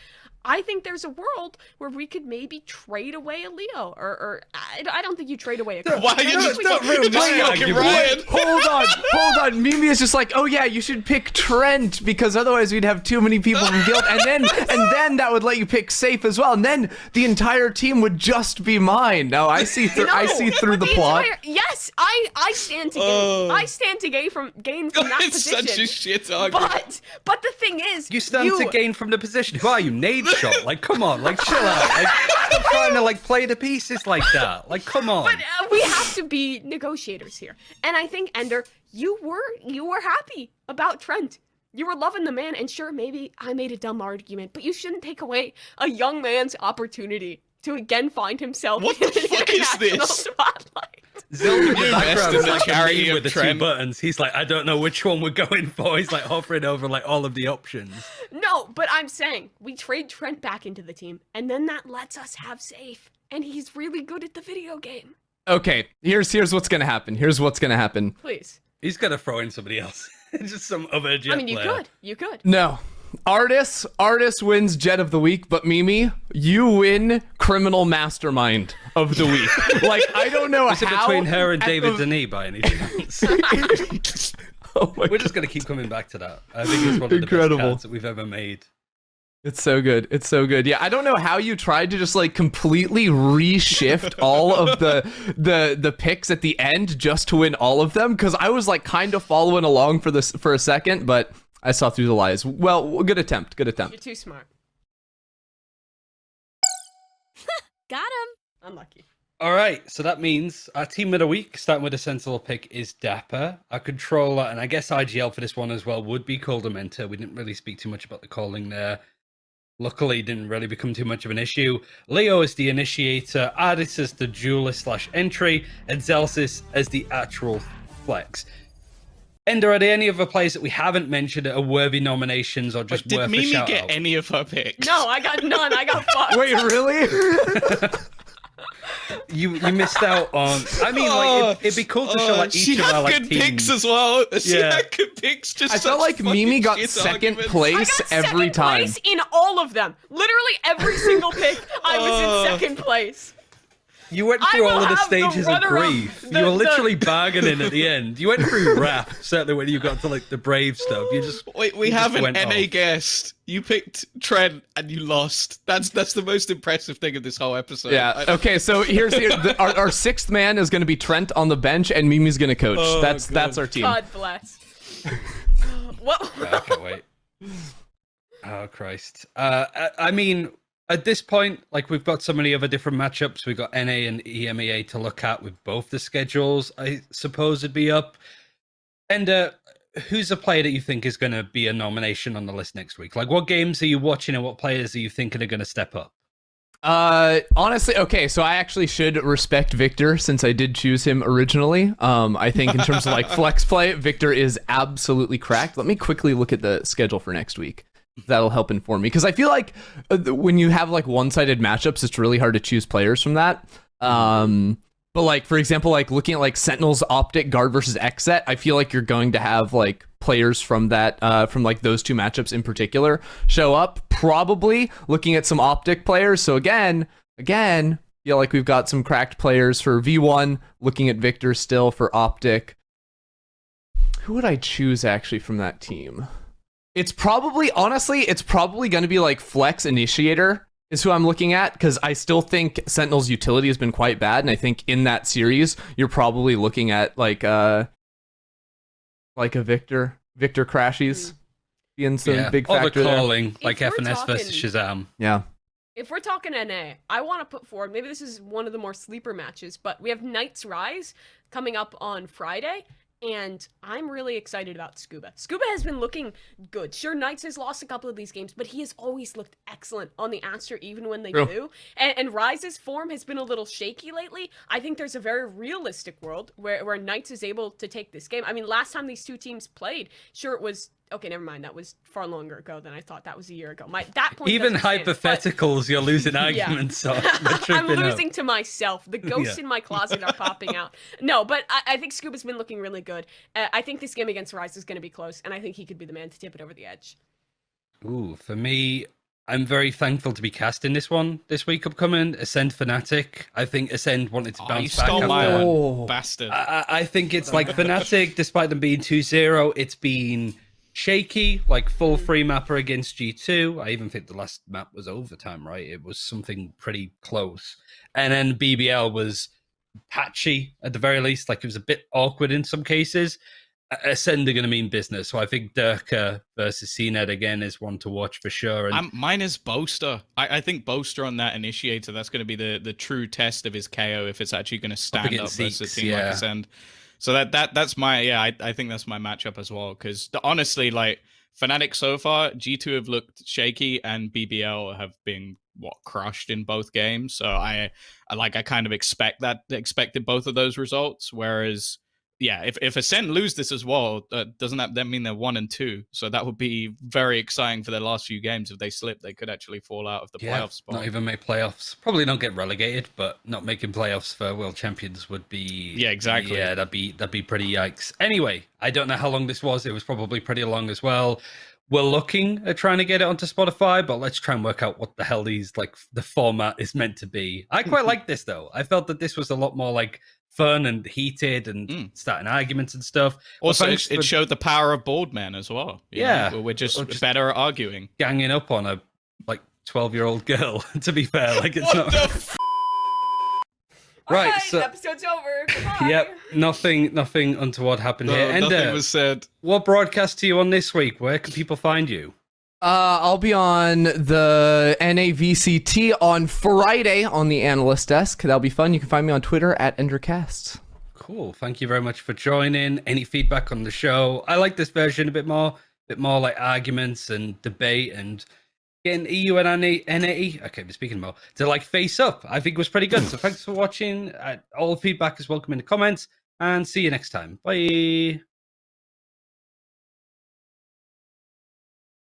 Speaker 3: I think there's a world where we could maybe trade away a Leo, or I don't think you trade away a Chris.
Speaker 2: Why you just don't ruin my argument?
Speaker 4: Hold on. Mimi is just like, oh yeah, you should pick Trent because otherwise we'd have too many people from Guild, and then that would let you pick safe as well, and then the entire team would just be mine. No, I see through the plot.
Speaker 3: Yes, I stand to gain. I stand to gain from that
Speaker 2: It's
Speaker 3: position.
Speaker 2: such a shit argument.
Speaker 3: But the thing is,
Speaker 1: You stand to gain from the position. Who are you, Nade Shot? Like, come on, like, chill out. Like, stop trying to like play the pieces like that. Like, come on.
Speaker 3: But we have to be negotiators here, and I think Ender, you were happy about Trent. You were loving the man, and sure, maybe I made a dumb argument, but you shouldn't take away a young man's opportunity to again find himself
Speaker 2: What
Speaker 3: in
Speaker 2: the
Speaker 3: an
Speaker 2: fuck is
Speaker 3: international
Speaker 2: this?
Speaker 3: spotlight.
Speaker 1: Zelda in the background is
Speaker 2: the
Speaker 1: like
Speaker 2: charity
Speaker 1: me
Speaker 2: of
Speaker 1: with the 2
Speaker 2: Trent.
Speaker 1: buttons. He's like, I don't know which one we're going for. He's like hovering over like all of the options.
Speaker 3: No, but I'm saying we trade Trent back into the team, and then that lets us have safe, and he's really good at the video game.
Speaker 4: Okay, here's what's gonna happen.
Speaker 3: Please.
Speaker 1: He's gonna throw in somebody else. Just some other jet
Speaker 3: I mean,
Speaker 1: player.
Speaker 3: you could.
Speaker 4: No. Artis wins Jet of the Week, but Mimi, you win Criminal Mastermind of the Week. Like, I don't know
Speaker 1: Is it
Speaker 4: how.
Speaker 1: between her and David Denis by any chance?
Speaker 4: Oh my
Speaker 1: We're just gonna keep coming back to that. I think it's one of the
Speaker 4: Incredible.
Speaker 1: best cards that we've ever made.
Speaker 4: It's so good. Yeah, I don't know how you tried to just like completely reshift all of the picks at the end just to win all of them, because I was like kind of following along for a second, but I saw through the lies. Well, good attempt.
Speaker 3: You're too smart.
Speaker 6: Got him.
Speaker 3: Unlucky.
Speaker 1: All right, so that means our team of the week, starting with a Sentinel pick, is Dapper. Our controller, and I guess IGL for this one as well, would be Coldamenta. We didn't really speak too much about the calling there. Luckily, it didn't really become too much of an issue. Leo is the Initiator, Ardis as the Duelist / entry, and Zelsis as the actual flex. Ender, are there any other players that we haven't mentioned that are worthy nominations or just
Speaker 2: Did
Speaker 1: worth a
Speaker 2: Mimi
Speaker 1: shout
Speaker 2: get
Speaker 1: out?
Speaker 2: any of her picks?
Speaker 3: No, I got none. I got fucked.
Speaker 4: Wait, really?
Speaker 1: You missed out on. I mean, like it'd be cool to show like
Speaker 2: she
Speaker 1: each of
Speaker 2: had
Speaker 1: our like
Speaker 2: good
Speaker 1: teams.
Speaker 2: picks as well. She
Speaker 1: Yeah.
Speaker 2: had good picks. Just
Speaker 4: I felt like
Speaker 2: such fucking
Speaker 4: Mimi got
Speaker 2: shit
Speaker 4: second
Speaker 2: arguments.
Speaker 3: I
Speaker 4: place
Speaker 3: got
Speaker 4: every
Speaker 3: second
Speaker 4: time.
Speaker 3: place in all of them. Literally every single pick, I was in second place.
Speaker 1: You went
Speaker 3: I
Speaker 1: through
Speaker 3: will
Speaker 1: all of the
Speaker 3: have the
Speaker 1: stages of
Speaker 3: runner-up,
Speaker 1: grief. You were literally bargaining at the end. You went through wrath, certainly when you got to like the brave stuff. You just
Speaker 2: Wait, we
Speaker 1: you
Speaker 2: have
Speaker 1: just
Speaker 2: an
Speaker 1: went
Speaker 2: NA
Speaker 1: off.
Speaker 2: guest. You picked Trent and you lost. That's the most impressive thing of this whole episode.
Speaker 4: Yeah. Okay. So here's our 6th man is going to be Trent on the bench, and Mimi's going to coach.
Speaker 2: Oh,
Speaker 4: that's
Speaker 2: God.
Speaker 4: our team.
Speaker 3: God bless. What?
Speaker 1: I can't wait. Oh Christ! I mean, at this point, like we've got so many other different matchups. We've got NA and EMEA to look at with both the schedules. I suppose it'd be up. And who's a player that you think is going to be a nomination on the list next week? Like, what games are you watching, and what players are you thinking are going to step up?
Speaker 4: Honestly, okay, so I actually should respect Victor since I did choose him originally. I think in terms of like flex play, Victor is absolutely cracked. Let me quickly look at the schedule for next week. That'll help inform me, because I feel like when you have like one-sided matchups, it's really hard to choose players from that. But like, for example, like looking at like Sentinels, Optic, Guard versus Xset, I feel like you're going to have like players from that, from like those 2 matchups in particular show up. Probably looking at some Optic players. So again, feel like we've got some cracked players for V1. Looking at Victor still for Optic. Who would I choose actually from that team? It's probably, honestly, going to be like Flex Initiator is who I'm looking at, because I still think Sentinel's utility has been quite bad, and I think in that series you're probably looking at like a Victor Crashies being some big
Speaker 1: Or the
Speaker 4: factor there.
Speaker 1: calling, like
Speaker 3: If we're
Speaker 1: FNS versus
Speaker 3: talking-
Speaker 1: Shazam.
Speaker 4: Yeah.
Speaker 3: If we're talking NA, I want to put forward, maybe this is one of the more sleeper matches, but we have Knights Rise coming up on Friday, and I'm really excited about Scuba. Scuba has been looking good. Sure, Knights has lost a couple of these games, but he has always looked excellent on the Aster, even when they do. And Rise's form has been a little shaky lately. I think there's a very realistic world where Knights is able to take this game. I mean, last time these two teams played, sure, it was... Okay, never mind. That was far longer ago than I thought. That was a year ago. That point
Speaker 1: Even
Speaker 3: doesn't stand,
Speaker 1: hypotheticals, you're losing arguments on.
Speaker 3: I'm losing to myself. The ghosts in my closet are popping out. No, but I think Scuba's been looking really good. I think this game against Rise is going to be close, and I think he could be the man to tip it over the edge.
Speaker 1: Ooh, for me, I'm very thankful to be casting this one this week upcoming. Ascend Fnatic. I think Ascend wanted to bounce
Speaker 2: you
Speaker 1: back.
Speaker 2: stole my
Speaker 1: after-
Speaker 2: one, bastard.
Speaker 1: I think it's like Fnatic, despite them being 2-0, it's been shaky, like full free mapper against G2. I even think the last map was overtime, right? It was something pretty close. And then BBL was patchy at the very least, like it was a bit awkward in some cases. Ascend are going to mean business. So I think Durka versus CNED again is one to watch for sure. And
Speaker 2: Mine is Boaster. I think Boaster on that Initiator, that's going to be the true test of his KO if it's actually going to stand up
Speaker 1: against
Speaker 2: versus a
Speaker 1: Zeeks,
Speaker 2: team like Ascend. So that's my I think that's my matchup as well. Because honestly, like Fnatic so far, G2 have looked shaky and BBL have been crushed in both games. So I kind of expected both of those results. Whereas if Ascend lose this as well, doesn't that then mean they're 1-2? So that would be very exciting for their last few games. If they slip, they could actually fall out of the playoff spot.
Speaker 1: Not even make playoffs. Probably not get relegated, but not making playoffs for world champions would be
Speaker 2: exactly.
Speaker 1: Yeah, that'd be pretty yikes. Anyway, I don't know how long this was. It was probably pretty long as well. We're looking at trying to get it onto Spotify, but let's try and work out what the hell the format is meant to be. I quite like this though. I felt that this was a lot more like fun and heated and starting arguments and stuff.
Speaker 2: Also, it showed the power of boardmen as well. We're just better at arguing.
Speaker 1: Ganging up on a 12-year-old girl, to be fair. Like it's not... Right,
Speaker 3: Alright,
Speaker 1: so
Speaker 3: episode's over. Goodbye.
Speaker 1: Yep, nothing untoward happened here. And
Speaker 2: nothing was said.
Speaker 1: What broadcast are you on this week? Where can people find you?
Speaker 4: I'll be on the NA VCT on Friday on the analyst desk. That'll be fun. You can find me on Twitter at Endercast.
Speaker 1: Cool. Thank you very much for joining. Any feedback on the show? I like this version a bit more like arguments and debate and getting EU and NA. Okay, we're speaking more to face up. I think it was pretty good. So thanks for watching. All feedback is welcome in the comments, and see you next time. Bye.